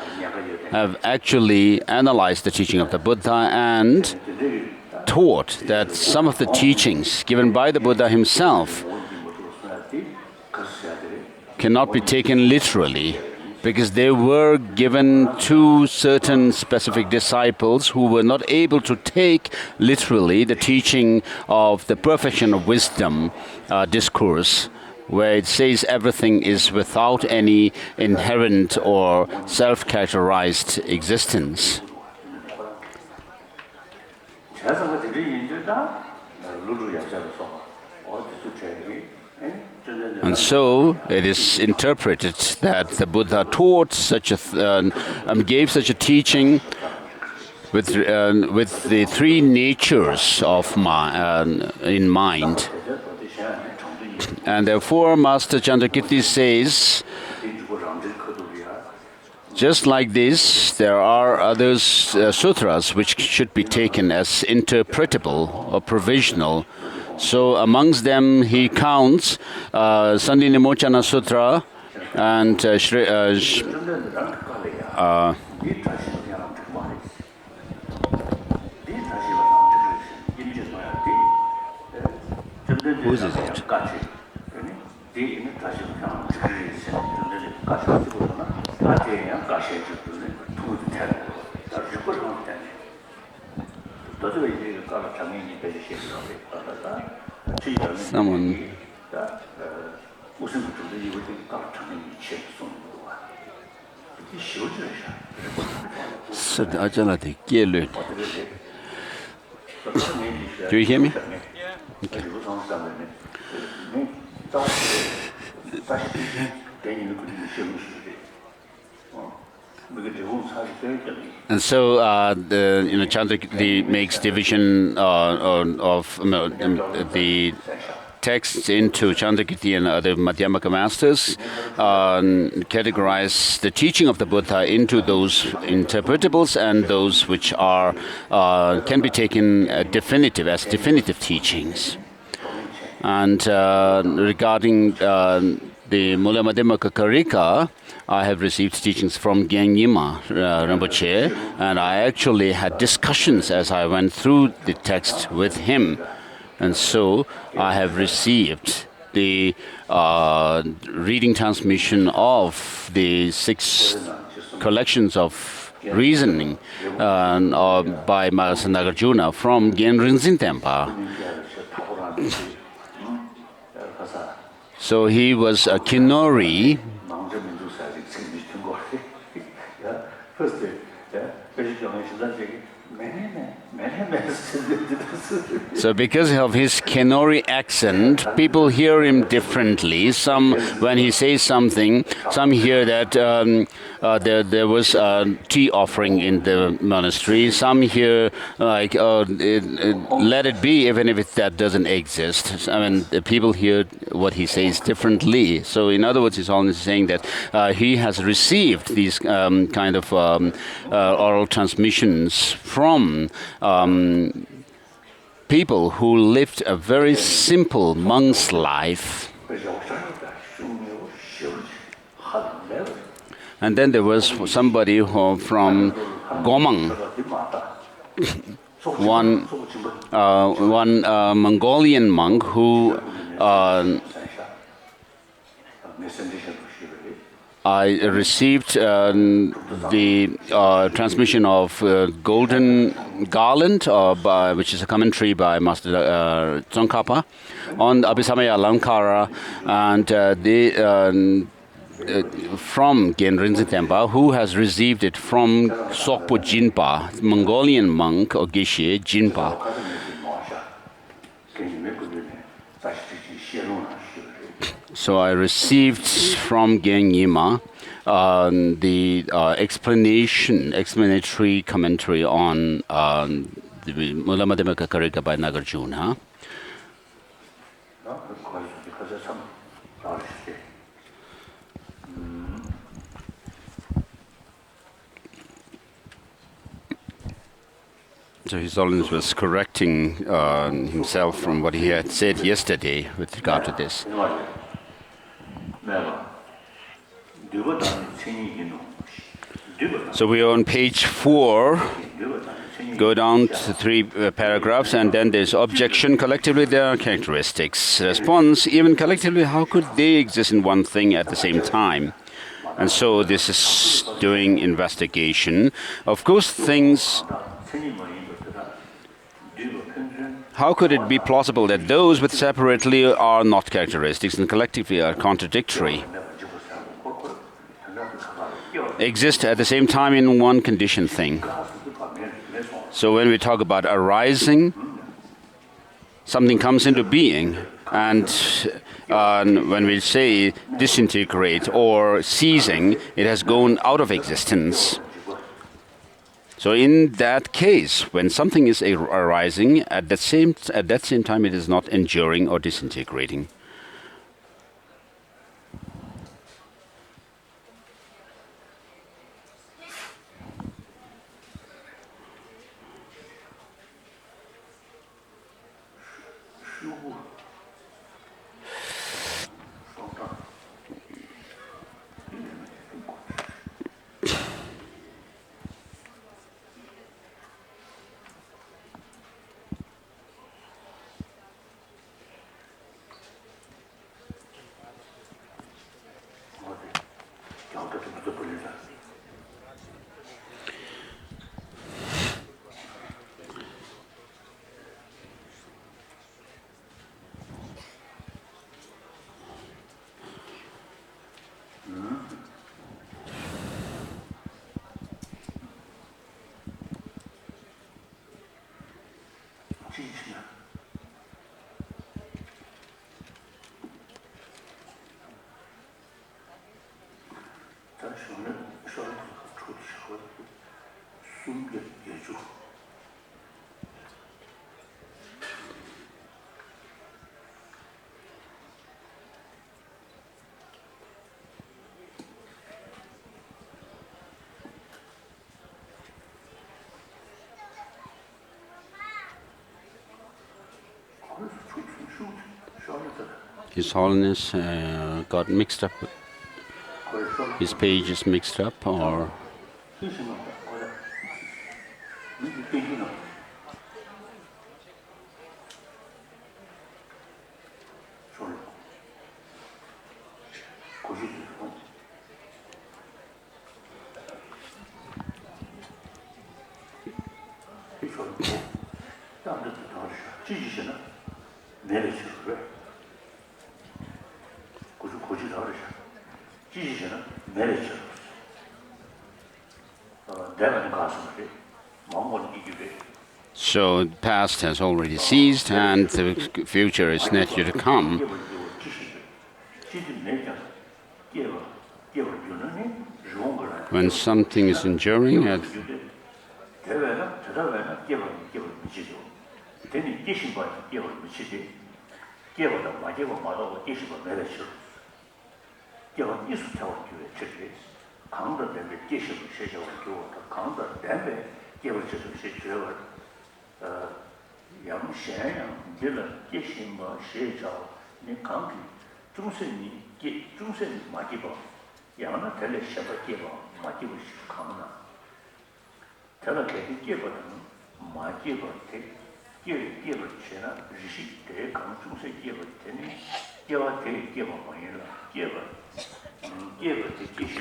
have actually analyzed the teaching of the Buddha and taught that some of the teachings given by the Buddha himself cannot be taken literally, because they were given to certain specific disciples who were not able to take literally the teaching of the perfection of wisdom discourse, where it says everything is without any inherent or self-characterized existence. And so it is interpreted that the Buddha taught gave such a teaching with the three natures of in mind. And therefore, Master Chandrakirti says, just like this, there are other sutras which should be taken as interpretable or provisional. So amongst them he counts Sandinimochana Sutra and whose is it? Someone. Do you hear me? Okay. And so Chandrakirti makes division of the texts into Chandrakirti and other Madhyamaka masters, categorize the teaching of the Buddha into those interpretables and those which are can be taken as definitive teachings. And regarding the Mullamadima Kakarika, I have received teachings from Gyanyima Rinpoche, and I actually had discussions as I went through the text with him. And so I have received the reading transmission of the 6 collections of reasoning by Master Nagarjuna from Genrinzin Temple. So he was a Kinori. So because of his Kenori accent, people hear him differently. Some, when he says something, some hear that there was a tea offering in the monastery. Some hear like, let it be, even if that doesn't exist. I mean, the people hear what he says differently. So in other words, he's always saying that he has received these kind of oral transmissions from people who lived a very simple monk's life. And then there was somebody from Gomang, one Mongolian monk who I received the transmission of Golden Garland, which is a commentary by Master Tsongkhapa on Abhisamaya Alankara, and from Genrinzin Temple, who has received it from Sokpo Jinpa, Mongolian monk, or Geshe Jinpa. So I received from Gyanyima the explanatory commentary on the Mullamadima Kakarika by Nagarjuna. So His Holiness was correcting himself from what he had said yesterday with regard to this. So we are on page 4. Go down to 3 paragraphs, and then there's objection. Collectively, there are characteristics. Response, even collectively, how could they exist in one thing at the same time? And so this is doing investigation. Of course, things... How could it be plausible that those with separately are not characteristics and collectively are contradictory, exist at the same time in one conditioned thing? So when we talk about arising, something comes into being, and when we say disintegrate or ceasing, it has gone out of existence. So in that case, when something is arising, at that same time it is not enduring or disintegrating. His Holiness got mixed up. His page is mixed up, or so the past has already ceased and the future is not yet to come. When something is enduring,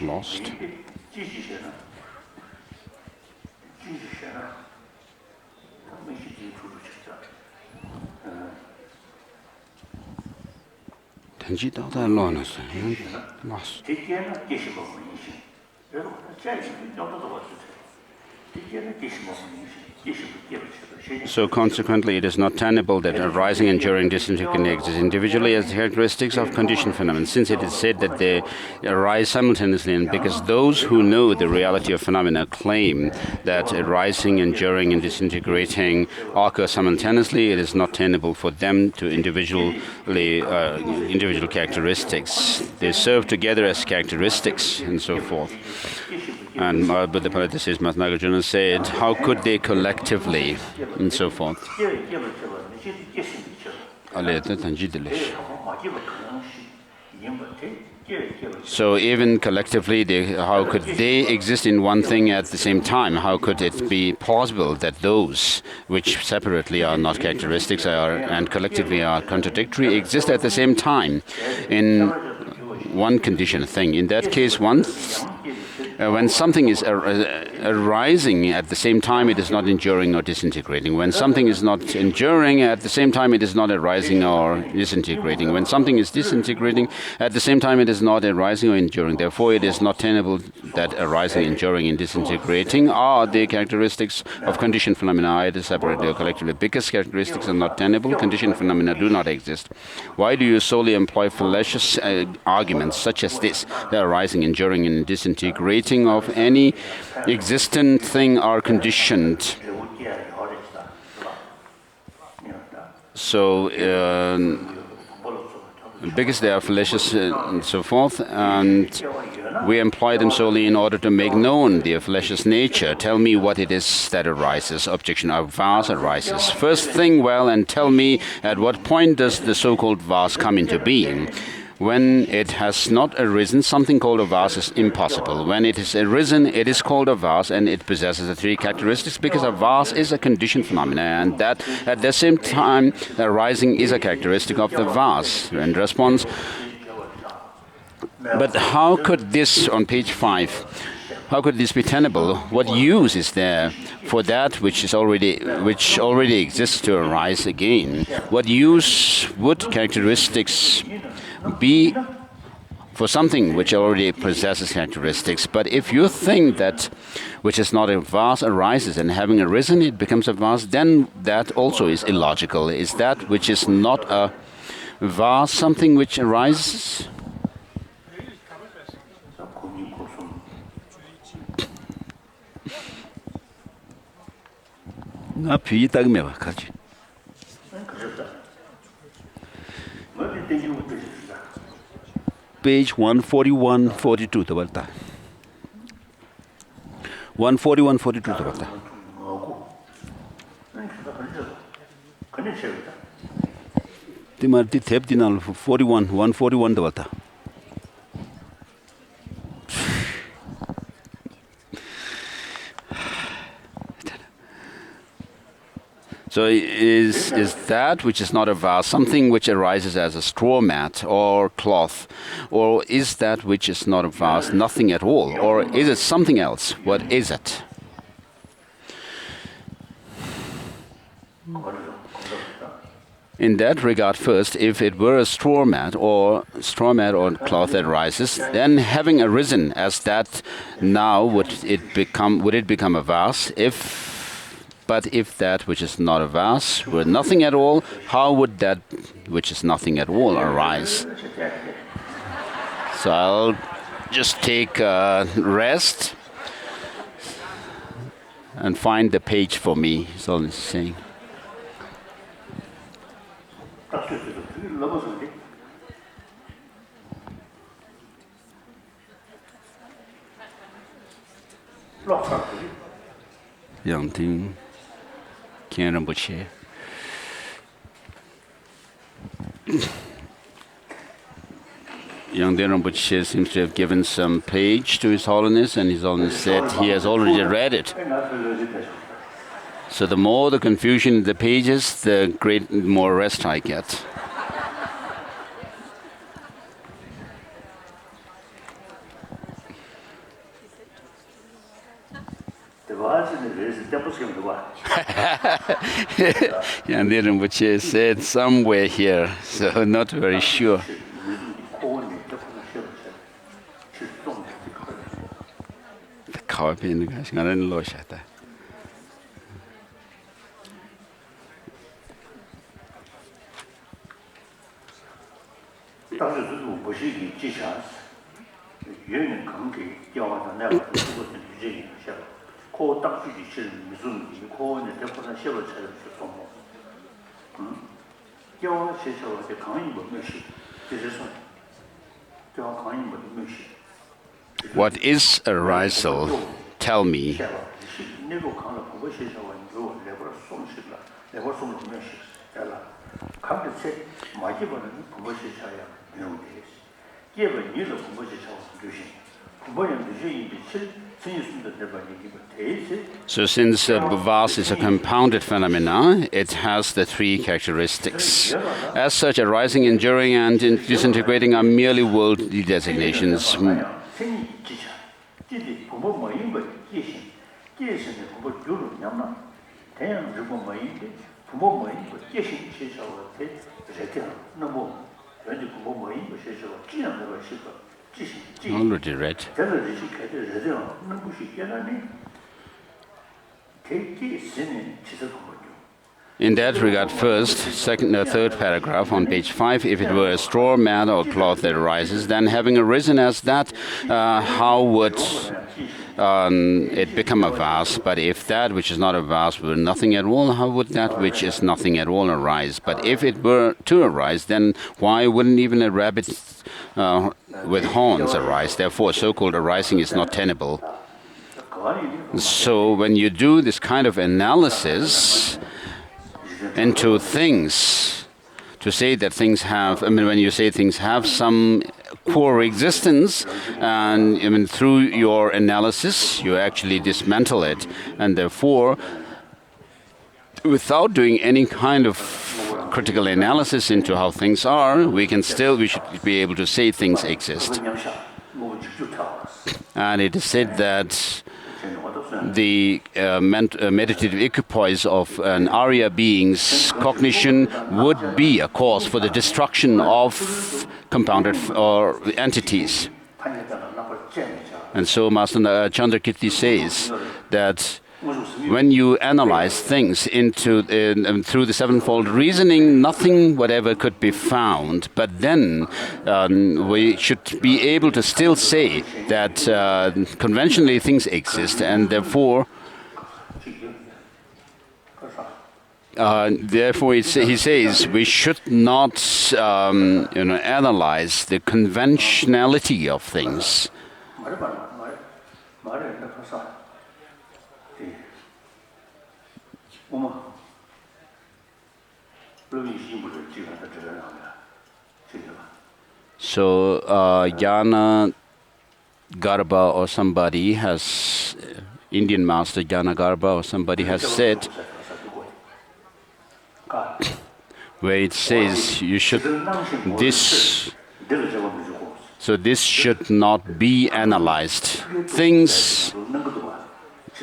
lost. Lost. So consequently, it is not tenable that arising, enduring, disintegrating exist individually as characteristics of conditioned phenomena, since it is said that they arise simultaneously, and because those who know the reality of phenomena claim that arising, enduring, and disintegrating occur simultaneously, it is not tenable for them to individual characteristics. They serve together as characteristics, and so forth. And Buddhapalita says, Nagarjuna said, how could they collectively, and so forth. So even collectively, how could they exist in one thing at the same time? How could it be possible that those which separately are not characteristics and collectively are contradictory exist at the same time in one conditioned thing? In that case, when something is arising at the same time, it is not enduring or disintegrating. When something is not enduring at the same time, it is not arising or disintegrating. When something is disintegrating at the same time, it is not arising or enduring. Therefore, it is not tenable that arising, enduring, and disintegrating are the characteristics of conditioned phenomena, either separately or collectively. Because characteristics are not tenable, conditioned phenomena do not exist. Why do you solely employ fallacious arguments such as this? The arising, enduring, and disintegrating of any existent thing are conditioned. So, because they are fallacious and so forth, and we employ them solely in order to make known their fallacious nature. Tell me what it is that arises. Objection: a vase arises. First thing well and tell me at what point does the so-called vase come into being. When it has not arisen, something called a vase is impossible. When it has arisen, it is called a vase, and it possesses the three characteristics, because a vase is a conditioned phenomena, and that at the same time, the arising is a characteristic of the vase. In response, but how could this, on page 5, how could this be tenable? What use is there for that which already exists to arise again? What use would characteristics be for something which already possesses characteristics? But if you think that which is not a vase arises, and having arisen it becomes a vase, then that also is illogical. Is that which is not a vase something which arises? Page 141, 42 tabalta. 141, 42 tabalta. Timarti Thepdinal 41, 141 Dawata. So is that which is not a vase something which arises as a straw mat or cloth? Or is that which is not a vase nothing at all? Or is it something else? What is it? In that regard, first, if it were a straw mat or cloth that rises, then having arisen as that, now would it become a vase? But if that which is not a vase were nothing at all, how would that which is nothing at all arise? So I'll just take a rest and find the page for me, is all I'm saying. Yang Ting Kien Rinpoche. Yang Rinpoche seems to have given some page to His Holiness, and His Holiness said he has already read it. So the more the confusion in the pages, the more rest I get. Yang Rinpoche said somewhere here, so not very sure. The copy in the guys, I didn't look at that. What is arisal? Tell me. So since vase is a compounded phenomena, it has the three characteristics. As such, arising, enduring, and disintegrating are merely worldly designations. Already read. In that regard, first, second, third paragraph on page 5, if it were a straw mat or cloth that arises, then having arisen as that, how would it become a vase? But if that which is not a vase were nothing at all, how would that which is nothing at all arise? But if it were to arise, then why wouldn't even a rabbit with horns arise? Therefore, so-called arising is not tenable. So when you do this kind of analysis into things, to say that things have, when you say things have some core existence, and through your analysis, you actually dismantle it, and therefore, without doing any kind of critical analysis into how things are, we should be able to say things exist. And it is said that the meditative equipoise of an Arya being's cognition would be a cause for the destruction of compounded entities. And so Master Chandrakirti says that when you analyze things through the sevenfold reasoning, nothing whatever could be found. But then we should be able to still say that conventionally things exist, and therefore he says we should not analyze the conventionality of things. So Jnana Garba or somebody has, Indian master Jnana Garba or somebody has said, where it says you should, this should not be analyzed. Things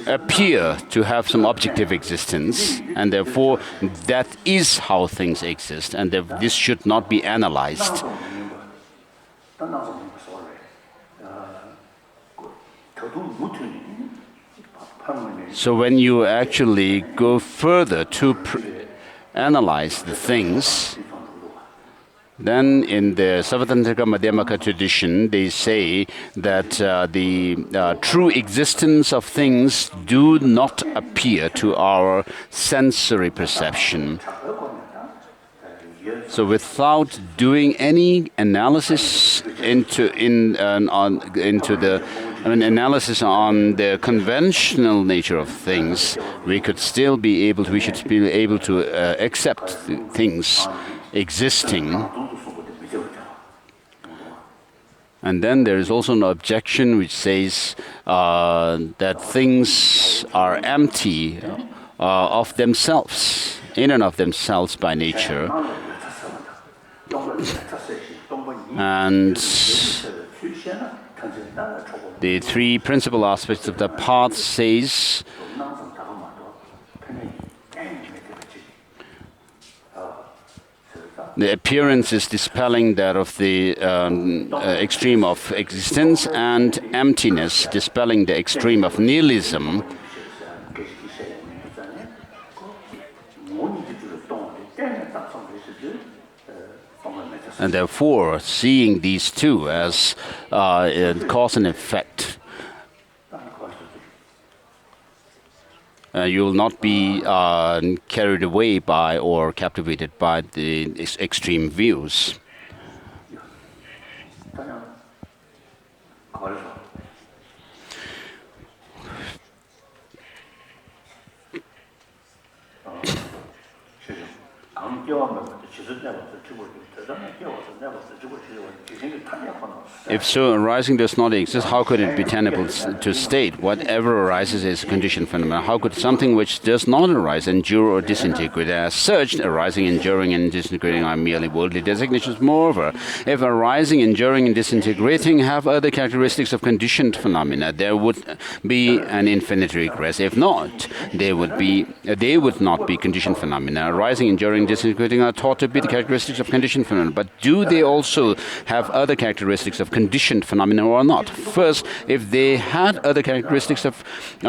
appear to have some objective existence, and therefore that is how things exist, and this should not be analyzed. So when you actually go further to analyze the things, then in the Savatantrika Madhyamaka tradition, they say that the true existence of things do not appear to our sensory perception. So without doing any analysis analysis on the conventional nature of things, we should be able to accept things existing. And then there is also an objection which says that things are empty of themselves, in and of themselves by nature. And the three principal aspects of the path says the appearance is dispelling that of the extreme of existence, and emptiness dispelling the extreme of nihilism. And therefore, seeing these two as cause and effect, you will not be carried away by or captivated by the extreme views. If so, arising does not exist, how could it be tenable to state? Whatever arises is a conditioned phenomenon. How could something which does not arise endure or disintegrate? As such, arising, enduring, and disintegrating are merely worldly designations. Moreover, if arising, enduring, and disintegrating have other characteristics of conditioned phenomena, there would be an infinite regress. If not, they would not be conditioned phenomena. Arising, enduring, disintegrating are taught to be the characteristics of conditioned phenomena. But do they also have other characteristics of conditioned phenomena or not? First, if they had other characteristics of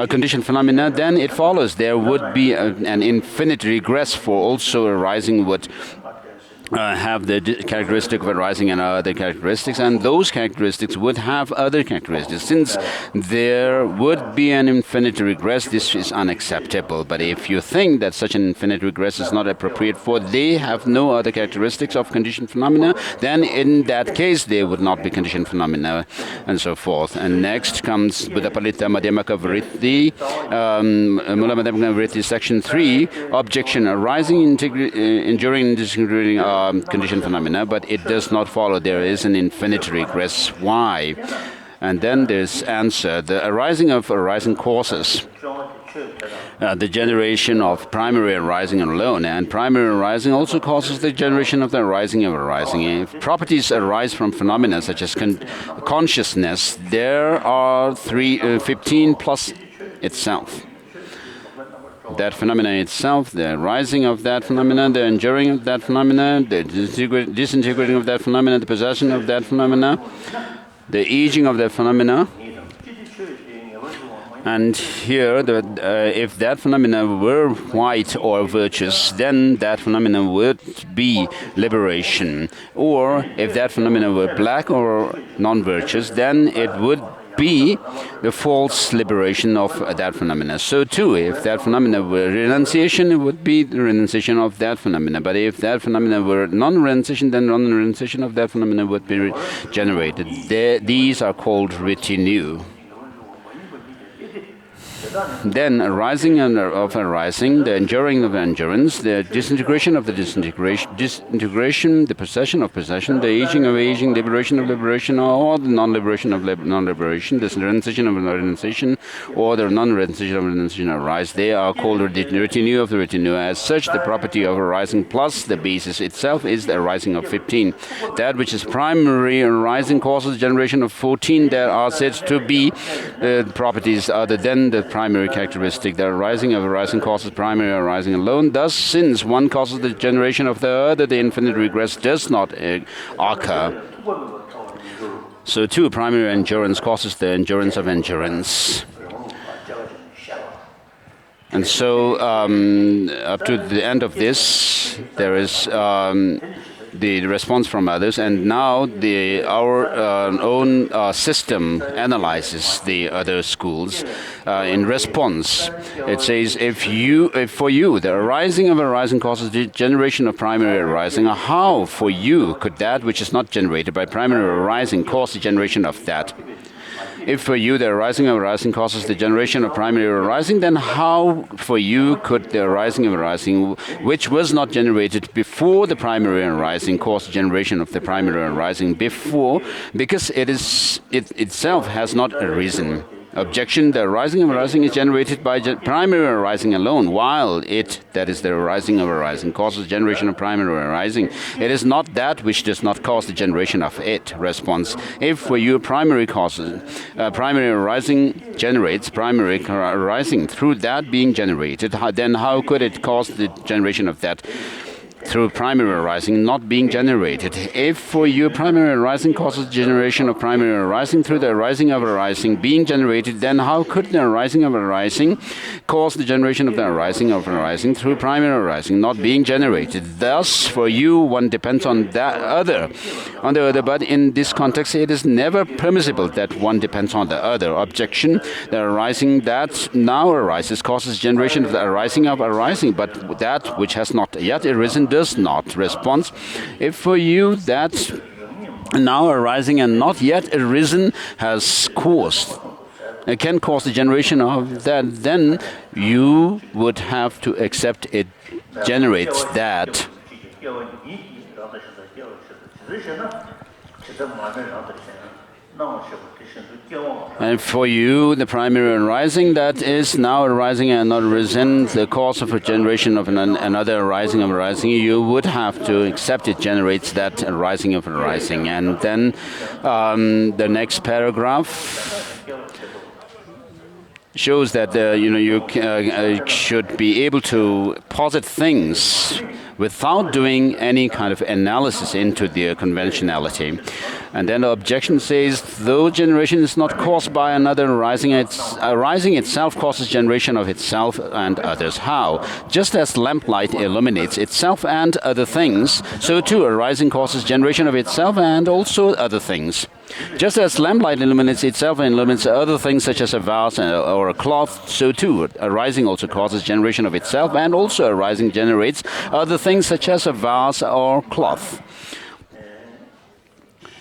conditioned phenomena, then it follows there would be an infinite regress, for also arising would have the characteristic of arising and other characteristics, and those characteristics would have other characteristics. Since there would be an infinite regress, this is unacceptable. But if you think that such an infinite regress is not appropriate, for they have no other characteristics of conditioned phenomena, then in that case they would not be conditioned phenomena, and so forth. And next comes Buddhapalita Madhyamaka Vritti, Mula Madhyamaka Vritti, section 3, objection: arising, enduring, and disintegrating conditioned phenomena, but it does not follow there is an infinite regress. Why? And then there's answer: the arising of arising causes, the generation of primary arising alone, and primary arising also causes the generation of the arising of arising. If properties arise from phenomena such as consciousness, there are 15 plus itself. That phenomena itself, the arising of that phenomena, the enduring of that phenomena, the disintegrating of that phenomena, the possession of that phenomena, the aging of that phenomena. And here, if that phenomena were white or virtuous, then that phenomena would be liberation. Or if that phenomena were black or non-virtuous, then it would be the false liberation of that phenomena. So too, if that phenomena were renunciation, it would be the renunciation of that phenomena. But if that phenomena were non-renunciation, then non-renunciation of that phenomena would be generated. These are called retinue. then arising of arising, the enduring of endurance, the disintegration of the disintegration, the possession of possession, the aging of aging, liberation of liberation, or the non-liberation of non-liberation, the renunciation of renunciation, or the non-renunciation of renunciation arise. They are called retinue of the retinue. As such, the property of arising plus the basis itself is the arising of 15. That which is primary arising causes generation of 14 that are said to be properties other than the primary characteristic. The arising of arising causes primary arising alone. Thus, since one causes the generation of the other, the infinite regress does not occur. So too, primary endurance causes the endurance of endurance. And so, up to the end of this, there is the response from others, and now our own system analyzes the other schools in response. It says, if for you the arising of arising causes the generation of primary arising, how for you could that which is not generated by primary arising cause the generation of that? If for you the arising of arising causes the generation of primary arising, then how for you could the arising of arising, which was not generated before the primary arising, cause the generation of the primary arising before, because it itself has not arisen? Objection: the arising of arising is generated by primary arising alone, while it, that is the arising of arising, causes generation of primary arising. It is not that which does not cause the generation of it. Response: if for you primary causes, primary arising generates primary arising through that being generated, then how could it cause the generation of that through primary arising not being generated? If for you primary arising causes generation of primary arising through the arising of arising being generated, then how could the arising of arising cause the generation of the arising of arising through primary arising not being generated? Thus, for you, one depends on the other, but in this context, it is never permissible that one depends on the other. Objection: the arising that now arises causes generation of the arising of arising, but that which has not yet arisen does not. Response: if for you that now arising and not yet arisen has caused, can cause the generation of that, then you would have to accept it generates that. And for you, the primary arising that is now arising and not arisen, the cause of a generation of another arising of arising, you would have to accept it generates that arising of arising. And then the next paragraph shows that you should be able to posit things without doing any kind of analysis into their conventionality. And then the objection says, though generation is not caused by another arising, arising itself causes generation of itself and others. How? Just as lamplight illuminates itself and other things, so too arising causes generation of itself and also other things. Just as lamplight illuminates itself and illuminates other things such as a vase or a cloth, so too arising also causes generation of itself and also arising generates other things such as a vase or cloth.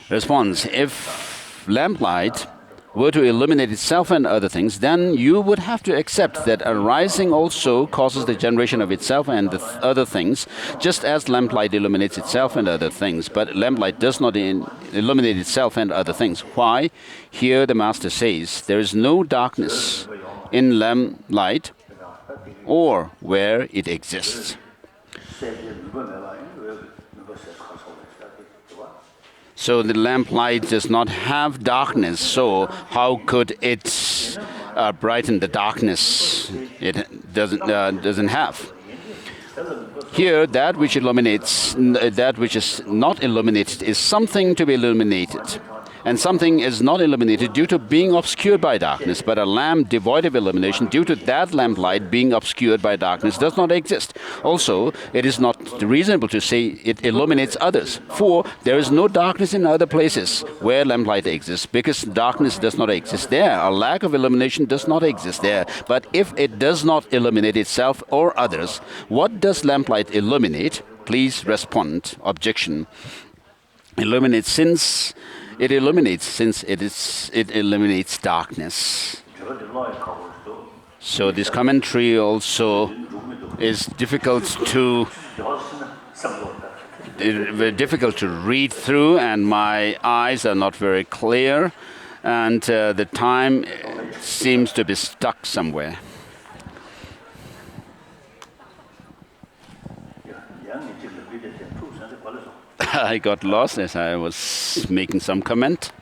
Response: if lamplight were to illuminate itself and other things, then you would have to accept that arising also causes the generation of itself and the other things, just as lamplight illuminates itself and other things. But lamplight does not illuminate itself and other things. Why? Here the Master says, there is no darkness in lamplight or where it exists. So the lamplight does not have darkness, so how could it brighten the darkness it doesn't have? Here, that which illuminates, that which is not illuminated is something to be illuminated. And something is not illuminated due to being obscured by darkness, but a lamp devoid of illumination due to that lamplight being obscured by darkness does not exist. Also, it is not reasonable to say it illuminates others, for there is no darkness in other places where lamplight exists, because darkness does not exist there. A lack of illumination does not exist there. But if it does not illuminate itself or others, what does lamplight illuminate? Please respond. Objection: illuminates since it eliminates darkness. So this commentary also is difficult to very difficult to read through, and my eyes are not very clear, and the time seems to be stuck somewhere. I got lost as I was making some comment.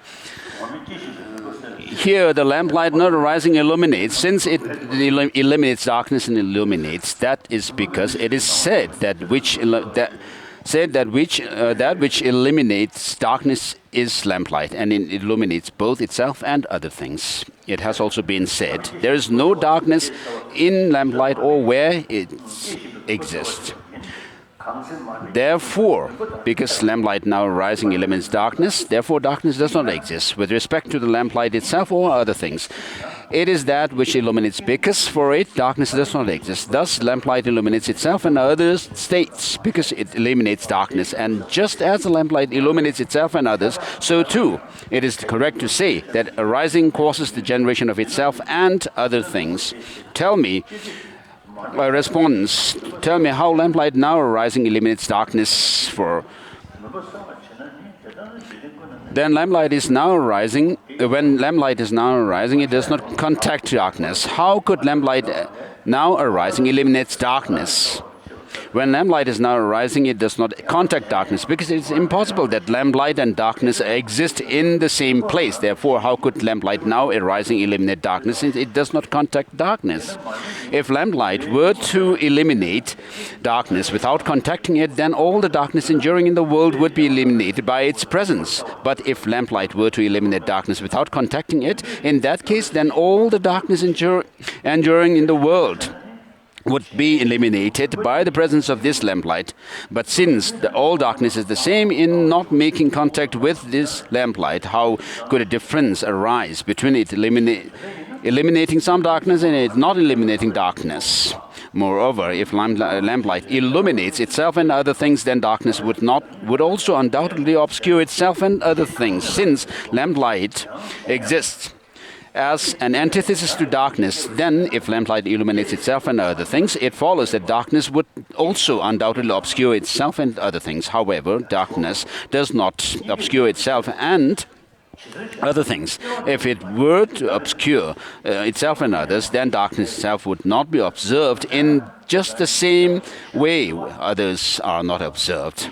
Here, the lamplight not arising illuminates. Since it eliminates darkness and illuminates, that is because it is said that which eliminates darkness is lamplight, and it illuminates both itself and other things. It has also been said there is no darkness in lamplight or where it exists. Therefore, because lamplight now arising eliminates darkness, therefore darkness does not exist with respect to the lamplight itself or other things. It is that which illuminates, because for it darkness does not exist. Thus lamplight illuminates itself and others states, because it eliminates darkness. And just as the lamplight illuminates itself and others, so too it is correct to say that arising causes the generation of itself and other things. Tell me, respondents, tell me how lamplight now arising eliminates darkness. For then lamplight is now arising. When lamplight is now arising, it does not contact darkness. How could lamplight now arising eliminates darkness? When lamplight is now arising, it does not contact darkness, because it is impossible that lamplight and darkness exist in the same place. Therefore, how could lamplight now arising eliminate darkness, since it does not contact darkness? If lamplight were to eliminate darkness without contacting it, then all the darkness enduring in the world would be eliminated by its presence. But if lamplight were to eliminate darkness without contacting it, in that case, then all the darkness enduring in the world would be eliminated by the presence of this lamplight. But since all darkness is the same in not making contact with this lamplight, how could a difference arise between it eliminating some darkness and it not eliminating darkness? Moreover, if lamplight illuminates itself and other things, then darkness would also undoubtedly obscure itself and other things, since lamplight exists as an antithesis to darkness. Then, if lamplight illuminates itself and other things, it follows that darkness would also undoubtedly obscure itself and other things. However, darkness does not obscure itself and other things. If it were to obscure itself and others, then darkness itself would not be observed in just the same way others are not observed.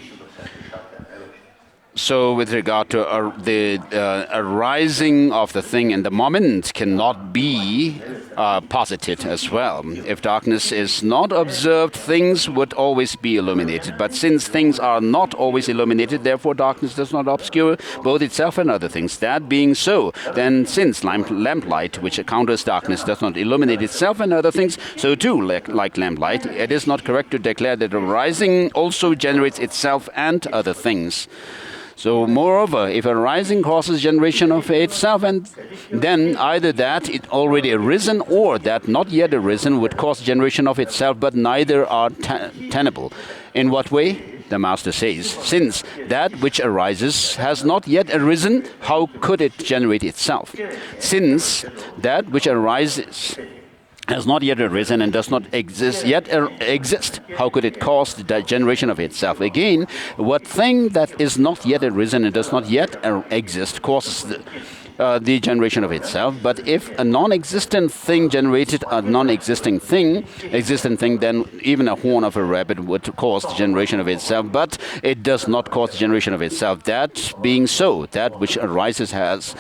So with regard to the arising of the thing in the moment cannot be posited as well. If darkness is not observed, things would always be illuminated. But since things are not always illuminated, therefore darkness does not obscure both itself and other things. That being so, then since lamplight, which counters darkness, does not illuminate itself and other things, so too, like lamplight, it is not correct to declare that arising also generates itself and other things. So, moreover, if arising causes generation of itself, and then either that it already arisen or that not yet arisen would cause generation of itself, but neither are tenable. In what way? The Master says, since that which arises has not yet arisen, how could it generate itself? Since that which arises has not yet arisen and does not exist, how could it cause the generation of itself? Again, what thing that is not yet arisen and does not yet exist causes the generation of itself? But if a non-existent thing generated a non-existing thing, then even a horn of a rabbit would cause the generation of itself, but it does not cause the generation of itself. That being so, that which arises has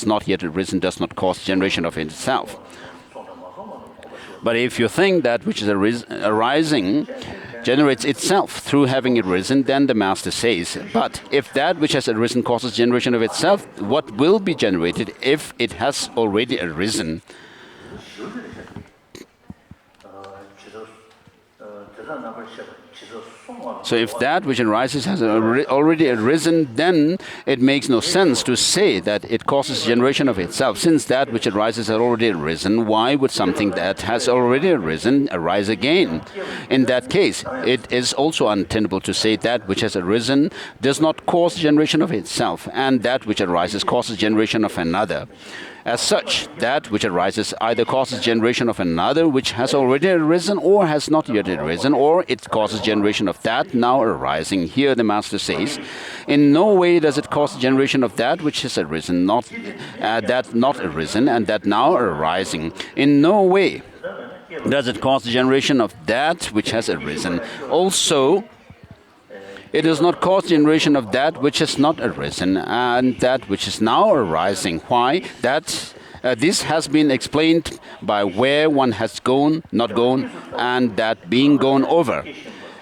not yet arisen does not cause the generation of itself. But if you think that which is arising generates itself through having arisen, then the Master says, but if that which has arisen causes generation of itself, what will be generated if it has already arisen? So if that which arises has already arisen, then it makes no sense to say that it causes generation of itself. Since that which arises has already arisen, why would something that has already arisen arise again? In that case, it is also untenable to say that which has arisen does not cause generation of itself, and that which arises causes generation of another. As such, that which arises either causes generation of another which has already arisen or has not yet arisen, or it causes generation of that now arising. Here the Master says, in no way does it cause generation of that which has arisen, that not arisen, and that now arising. In no way does it cause the generation of that which has arisen. Also, it does not cause generation of that which has not arisen and that which is now arising. Why? This has been explained by where one has gone, not gone, and that being gone over.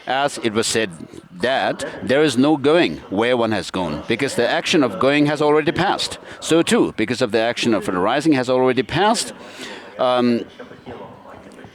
As it was said that there is no going where one has gone, because the action of going has already passed. So too, because of the action of arising has already passed,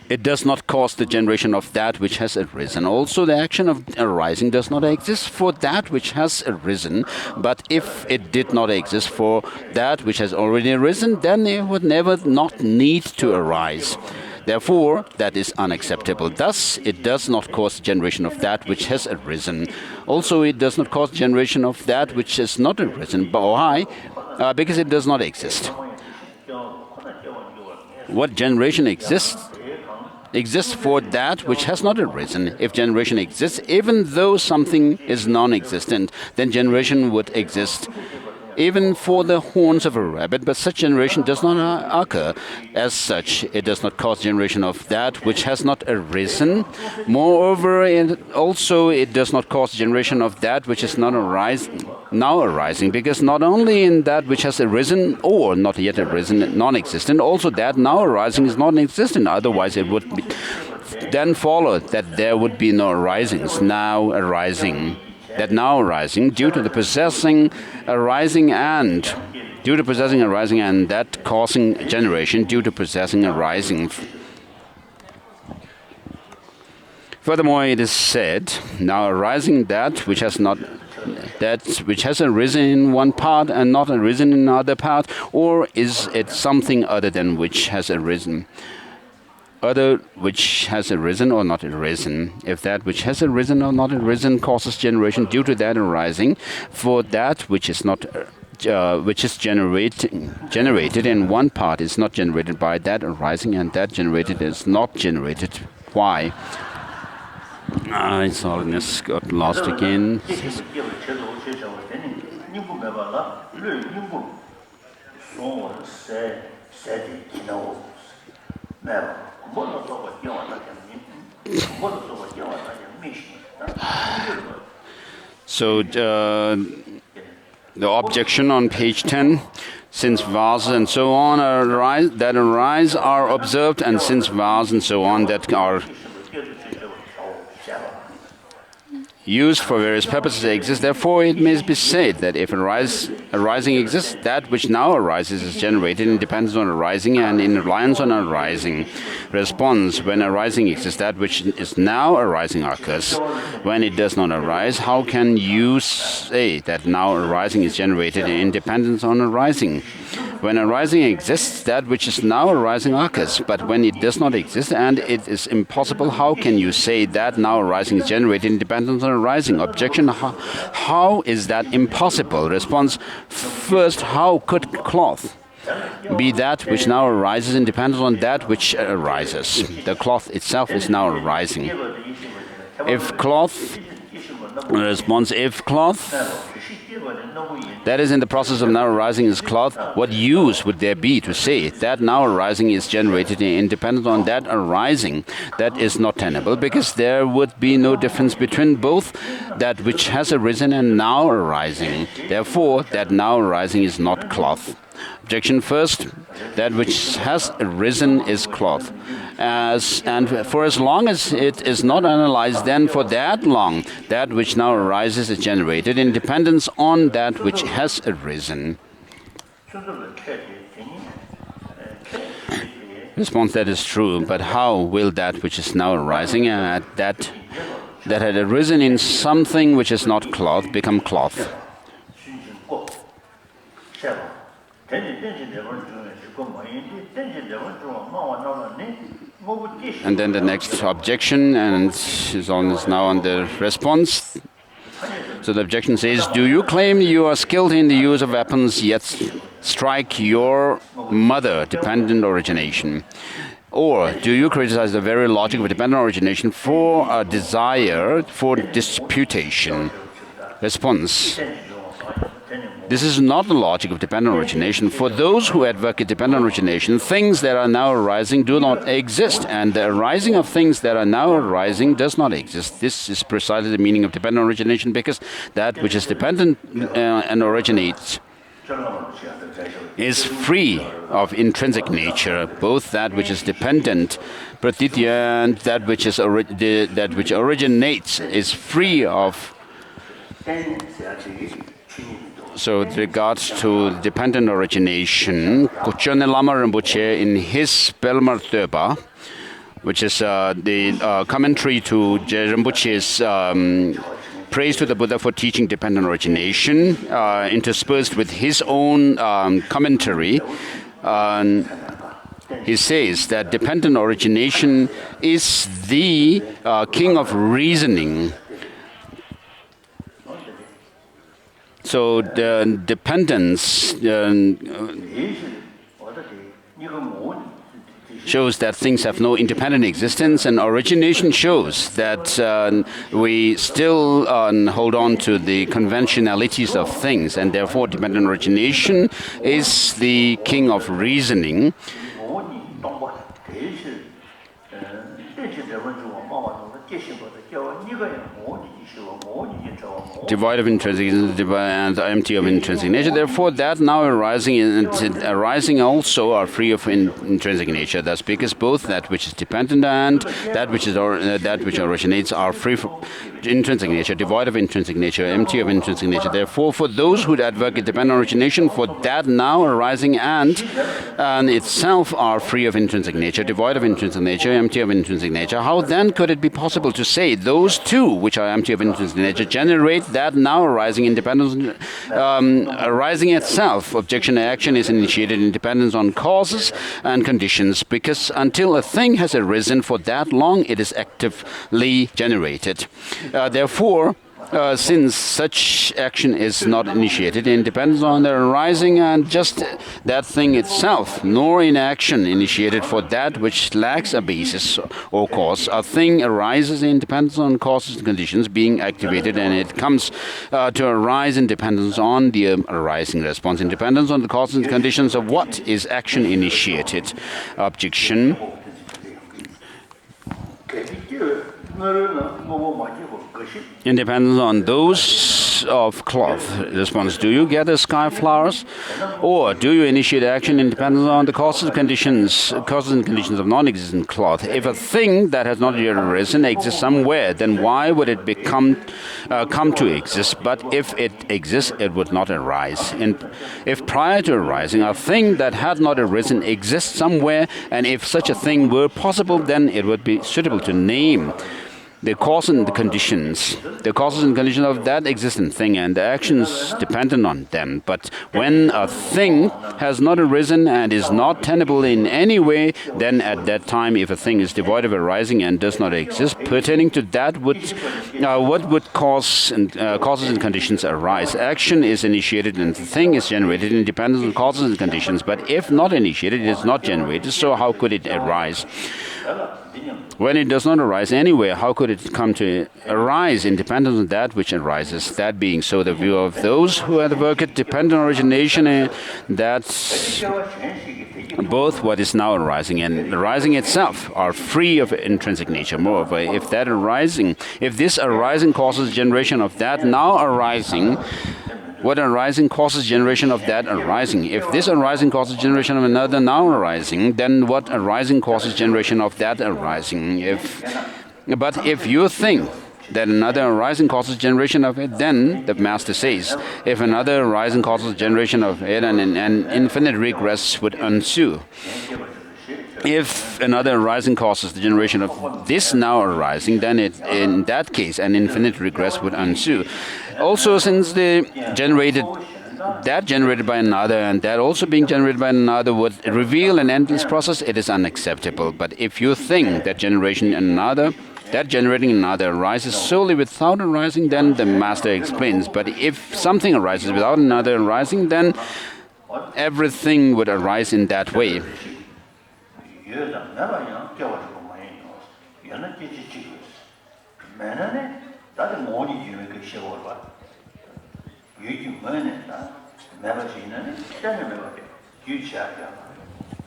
it does not cause the generation of that which has arisen. Also, the action of arising does not exist for that which has arisen. But if it did not exist for that which has already arisen, then it would never not need to arise. Therefore, that is unacceptable. Thus, it does not cause generation of that which has arisen. Also, it does not cause generation of that which has not arisen. But why? Because it does not exist. What generation exists for that which has not arisen. If generation exists, even though something is non-existent, then generation would exist even for the horns of a rabbit, but such generation does not occur. As such, it does not cause generation of that which has not arisen. Moreover, it does not cause generation of that which is not now arising, because not only in that which has arisen or not yet arisen, non-existent, also that now arising is non-existent. Otherwise, it would then follow that there would be no arisings now arising. That now arising due to the possessing arising and that causing generation due to possessing arising. Furthermore, it is said, now arising that which has arisen in one part and not arisen in another part, or is it something other than which has arisen? Other which has arisen or not arisen. If that which has arisen or not arisen causes generation due to that arising, for that which is not which is generated in one part is not generated by that arising, and that generated is not generated. Why? His Holiness got lost again. So the objection on page 10, since vases and so on arise are observed, and since vases and so on that are used for various purposes exist, therefore it may be said that if arising exists, that which now arises is generated in dependence on arising and in reliance on arising. Response: when arising exists, that which is now arising occurs. When it does not arise, how can you say that now arising is generated in dependence on arising? When arising exists, that which is now arising occurs. But when it does not exist and it is impossible, how can you say that now arising is generated in dependence on arising? Objection: how is that impossible? Response: first, how could cloth be that which now arises in dependence on that which arises? The cloth itself is now arising. If cloth that is in the process of now arising is cloth, what use would there be to say that now arising is generated in dependence on that arising? That is not tenable, because there would be no difference between both that which has arisen and now arising. Therefore, that now arising is not cloth. Objection: first, that which has arisen is cloth. And for as long as it is not analyzed, then for that long, that which now arises is generated in dependence on that which has arisen. Response: that is true, but how will that which is now arising that had arisen in something which is not cloth become cloth? And then the next objection, and is now on the response. So the objection says, do you claim you are skilled in the use of weapons, yet strike your mother, dependent origination? Or do you criticize the very logic of dependent origination for a desire for disputation? Response. This is not the logic of dependent origination. For those who advocate dependent origination, things that are now arising do not exist, and the arising of things that are now arising does not exist. This is precisely the meaning of dependent origination, because that which is dependent and originates is free of intrinsic nature. Both that which is dependent, pratitya, and that which originates is free of. So with regards to dependent origination, Kuchone Lama Rinpoche in his Pelmar Töba, which is the commentary to Rinpoche's praise to the Buddha for teaching dependent origination, interspersed with his own commentary, he says that dependent origination is the king of reasoning. So the dependence shows that things have no independent existence, and origination shows that we still hold on to the conventionalities of things, and therefore dependent origination is the king of reasoning. Devoid of intrinsic and empty of intrinsic nature. Therefore, that now arising and arising also are free of intrinsic nature. Thus, because both that which is dependent and that which originates are free from intrinsic nature, devoid of intrinsic nature, empty of intrinsic nature. Therefore, for those who advocate dependent origination, for that now arising and itself are free of intrinsic nature, devoid of intrinsic nature, empty of intrinsic nature. How then could it be possible to say those two, which are empty of intrinsic nature, generate that now arising independence, arising itself? Objection: action is initiated in dependence on causes and conditions, because until a thing has arisen for that long, it is actively generated. Therefore, since such action is not initiated in dependence on the arising and just that thing itself, nor in action initiated for that which lacks a basis or cause, a thing arises in dependence on causes and conditions being activated, and it comes to arise in dependence on the arising response, in dependence on the causes and conditions of what is action initiated. Objection: independence on those of cloth. Response: do you gather sky flowers, or do you initiate action in dependence on the causes and conditions of non-existent cloth? If a thing that has not yet arisen exists somewhere, then why would it come to exist? But if it exists, it would not arise. And if prior to arising, a thing that had not arisen exists somewhere, and if such a thing were possible, then it would be suitable to name the cause and the conditions, of that existent thing, and the actions dependent on them. But when a thing has not arisen and is not tenable in any way, then at that time, if a thing is devoid of arising and does not exist, pertaining to that what would causes and conditions arise? Action is initiated and the thing is generated in dependence on causes and conditions. But if not initiated, it is not generated. So how could it arise? When it does not arise anywhere, how could it come to arise in dependence on that which arises? That being so, the view of those who advocate dependent origination, that both what is now arising and arising itself are free of intrinsic nature. Moreover, if this arising causes generation of that now arising, what arising causes generation of that arising? If this arising causes generation of another now arising, then what arising causes generation of that arising? But if you think that another arising causes generation of it, then the Master says, if another arising causes generation of it, and infinite regress would ensue. If another arising causes the generation of this now arising, then in that case an infinite regress would ensue. Also, since generated by another and that also being generated by another would reveal an endless process, it is unacceptable. But if you think that generating another arises solely without arising, then the Master explains. But if something arises without another arising, then everything would arise in that way.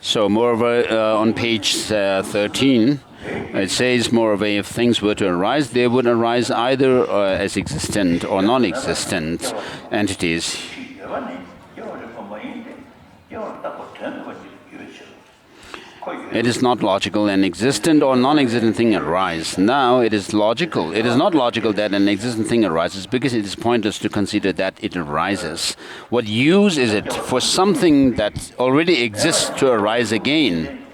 So moreover, on page 13, it says, moreover, if things were to arise, they would arise either as existent or non-existent entities. It is not logical an existent or non-existent thing arise. Now it is logical. It is not logical that an existent thing arises because it is pointless to consider that it arises. What use is it for something that already exists to arise again?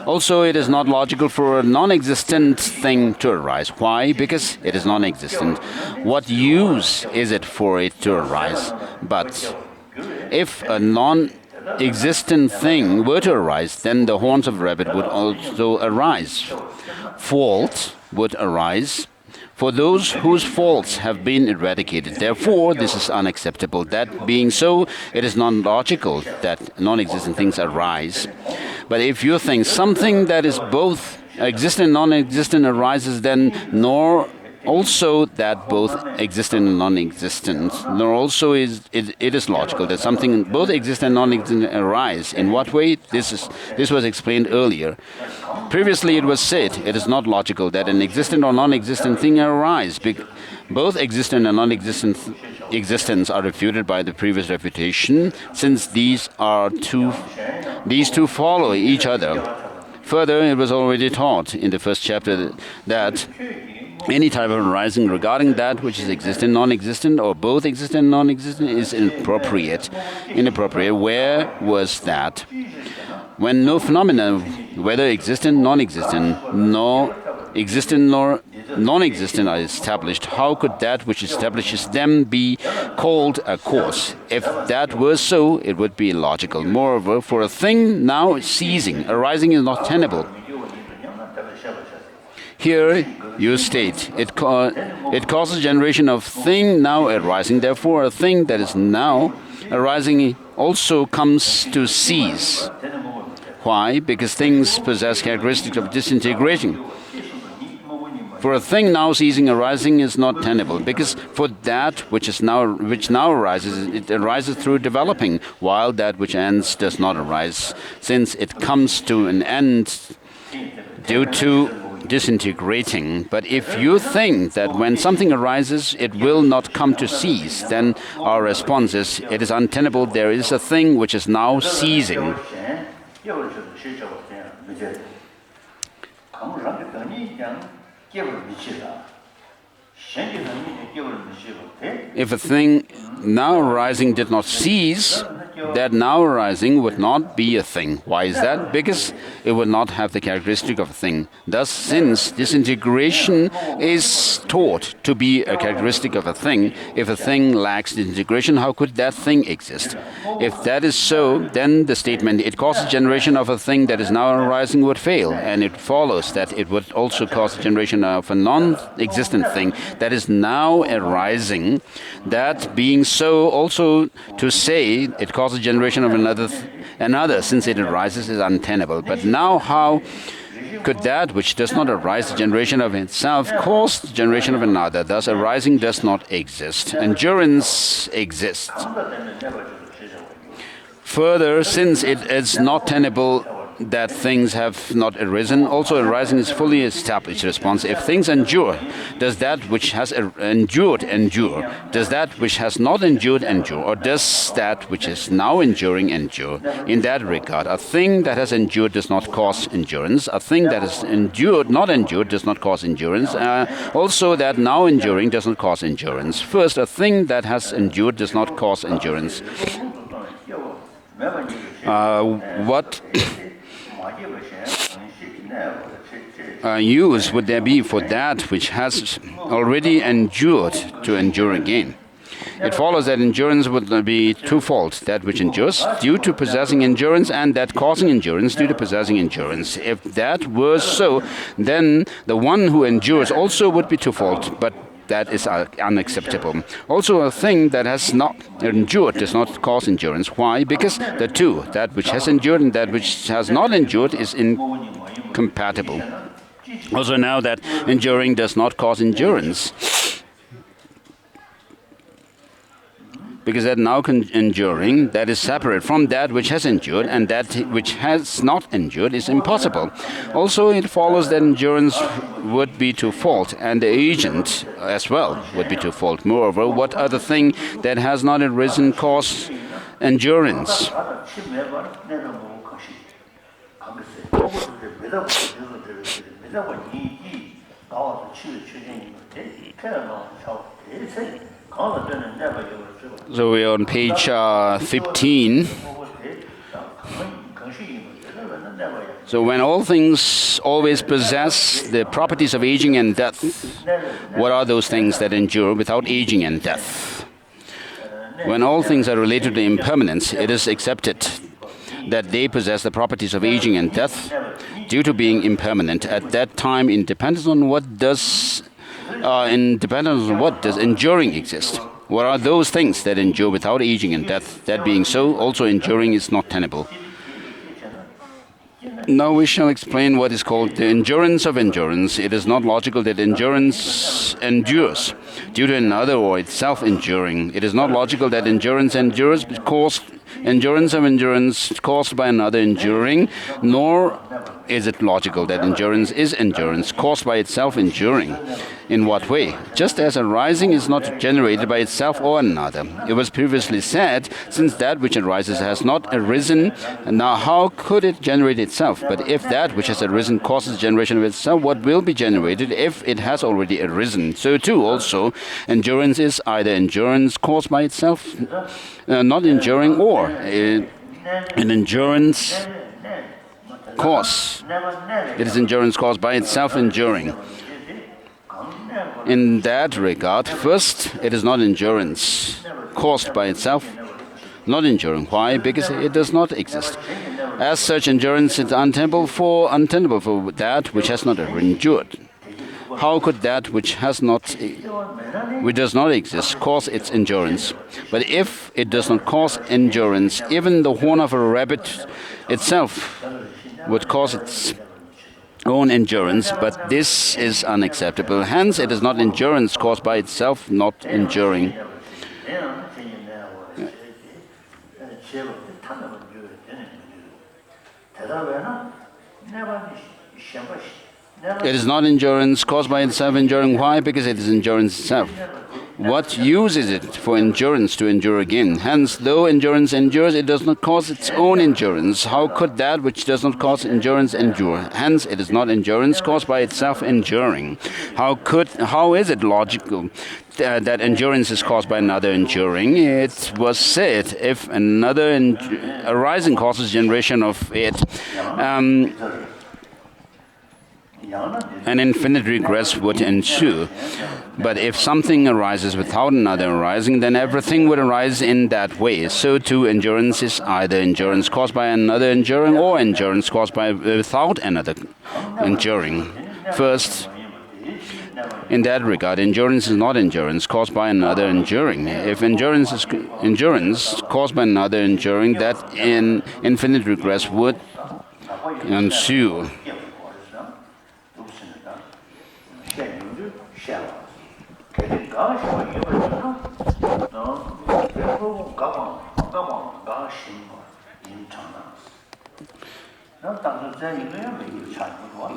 Also, it is not logical for a non-existent thing to arise. Why? Because it is non-existent. What use is it for it to arise? But if a non-existent thing were to arise, then the horns of a rabbit would also arise. Fault would arise for those whose faults have been eradicated. Therefore, this is unacceptable. That being so, it is non-logical that non-existent things arise. But if you think something that is both existent and non-existent arises, then nor also that both existent and non-existent, nor also it is logical that something both existent and non-existent arise. In what way? This was explained earlier. Previously it was said it is not logical that an existent or non-existent thing arise. Both existent and non-existent existence are refuted by the previous refutation, since these two follow each other. Further, it was already taught in the first chapter that any type of arising regarding that which is existent, non-existent, or both existent and non-existent is inappropriate. Where was that? When no phenomena, whether existent, non-existent, nor existent nor non-existent are established, how could that which establishes them be called a cause? If that were so, it would be illogical. Moreover, for a thing now ceasing, arising is not tenable. Here you state, it causes generation of thing now arising. Therefore, a thing that is now arising also comes to cease. Why? Because things possess characteristics of disintegrating. For a thing now ceasing arising is not tenable, because for that which now arises, it arises through developing, while that which ends does not arise, since it comes to an end due to disintegrating. But if you think that when something arises, it will not come to cease, then our response is, it is untenable. There is a thing which is now ceasing. If a thing now arising did not cease, that now arising would not be a thing. Why is that? Because it would not have the characteristic of a thing. Thus, since disintegration is taught to be a characteristic of a thing, if a thing lacks disintegration, how could that thing exist? If that is so, then the statement, it causes generation of a thing that is now arising would fail, and it follows that it would also cause generation of a non-existent thing that is now arising. That being so, also to say it causes generation of another, since it arises, is untenable. But now how could that which does not arise, the generation of itself, cause the generation of another? Thus arising does not exist. Endurance exists. Further, since it is not tenable that things have not arisen, also arising is fully established. Response: if things endure, does that which has endured endure? Does that which has not endured endure? Or does that which is now enduring endure? In that regard, a thing that has endured does not cause endurance. A thing that has endured, not endured, does not cause endurance. Also, that now enduring does not cause endurance. First, a thing that has endured does not cause endurance. What use would there be for that which has already endured to endure again? It follows that endurance would be twofold: that which endures due to possessing endurance, and that causing endurance due to possessing endurance. If that were so, then the one who endures also would be twofold, but that is unacceptable. Also, a thing that has not endured does not cause endurance. Why? Because the two, that which has endured and that which has not endured, is incompatible. Also, now that enduring does not cause endurance, because that now enduring, that is separate from that which has endured, and that which has not endured is impossible. Also, it follows that endurance would be to fault, and the agent as well would be to fault. Moreover, what other thing that has not arisen cause endurance? So we are on page 15. So when all things always possess the properties of aging and death, what are those things that endure without aging and death? When all things are related to impermanence, it is accepted that they possess the properties of aging and death due to being impermanent. At that time, independence on what does enduring exist? What are those things that endure without aging and death? That being so, also enduring is not tenable. Now we shall explain what is called the endurance of endurance. It is not logical that endurance endures due to another or itself enduring. It is not logical that endurance endures because endurance of endurance caused by another enduring, nor is it logical that endurance is endurance caused by itself enduring. In what way? Just as a rising is not generated by itself or another. It was previously said, since that which arises has not arisen, now how could it generate itself? But if that which has arisen causes generation of itself, what will be generated if it has already arisen? So too also, endurance is either endurance caused by itself, not enduring, or an endurance cause. It is endurance caused by itself enduring. In that regard, first, it is not endurance caused by itself, not enduring. Why? Because it does not exist. As such, endurance is untenable for that which has not endured. How could that which does not exist cause its endurance? But if it does not cause endurance, even the horn of a rabbit itself would cause its own endurance, but this is unacceptable. Hence, it is not endurance caused by itself, not enduring. It is not endurance caused by itself enduring. Why? Because it is endurance itself. What use is it for endurance to endure again? Hence, though endurance endures, it does not cause its own endurance. How could that which does not cause endurance endure? Hence, it is not endurance caused by itself enduring. How is it logical that endurance is caused by another enduring? It was said, if another arising causes generation of it, an infinite regress would ensue. But if something arises without another arising, then everything would arise in that way. So too, endurance is either endurance caused by another enduring or endurance caused by without another enduring. First, in that regard, endurance is not endurance caused by another enduring. If endurance is endurance caused by another enduring, that an infinite regress would ensue.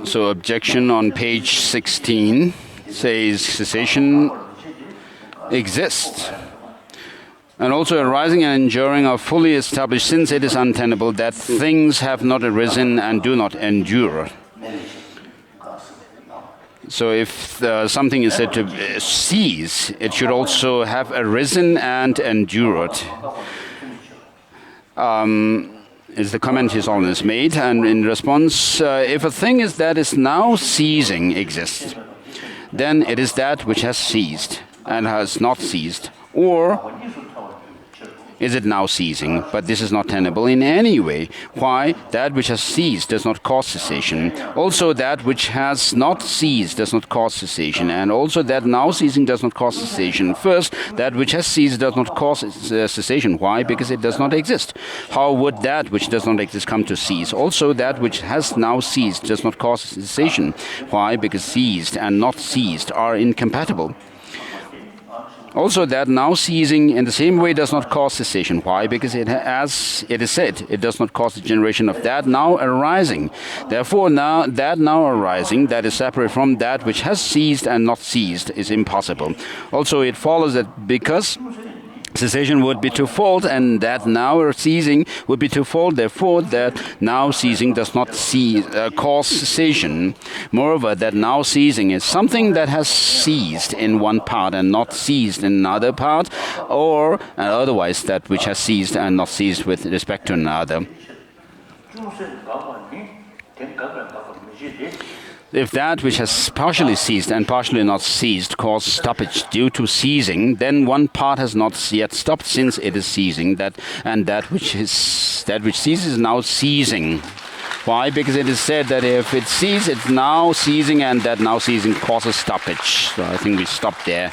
So objection on page 16 says cessation exists. And also arising and enduring are fully established, since it is untenable that things have not arisen and do not endure. So if something is said to cease, it should also have arisen and endured. Is the comment His Holiness made, and in response, if a thing is that is now ceasing exists, then it is that which has ceased and has not ceased. Or is it now ceasing? But this is not tenable in any way. Why? That which has ceased does not cause cessation. Also that which has not ceased does not cause cessation. And also that now ceasing does not cause cessation. First, that which has ceased does not cause cessation. Why? Because it does not exist. How would that which does not exist come to cease? Also that which has now ceased does not cause cessation. Why? Because ceased and not ceased are incompatible. Also that now ceasing in the same way does not cause cessation. Why? Because as it is said, it does not cause the generation of that now arising. Therefore now that now arising that is separate from that which has ceased and not ceased is impossible. Also it follows that because cessation would be twofold, and that now ceasing would be twofold. Therefore, that now ceasing does not cause cessation. Moreover, that now ceasing is something that has ceased in one part and not ceased in another part, or otherwise that which has ceased and not ceased with respect to another. If that which has partially ceased and partially not ceased cause stoppage due to ceasing, then one part has not yet stopped since it is ceasing. That which ceases is now ceasing. Why? Because it is said that if it ceases, it's now ceasing, and that now ceasing causes stoppage. So I think we stop there.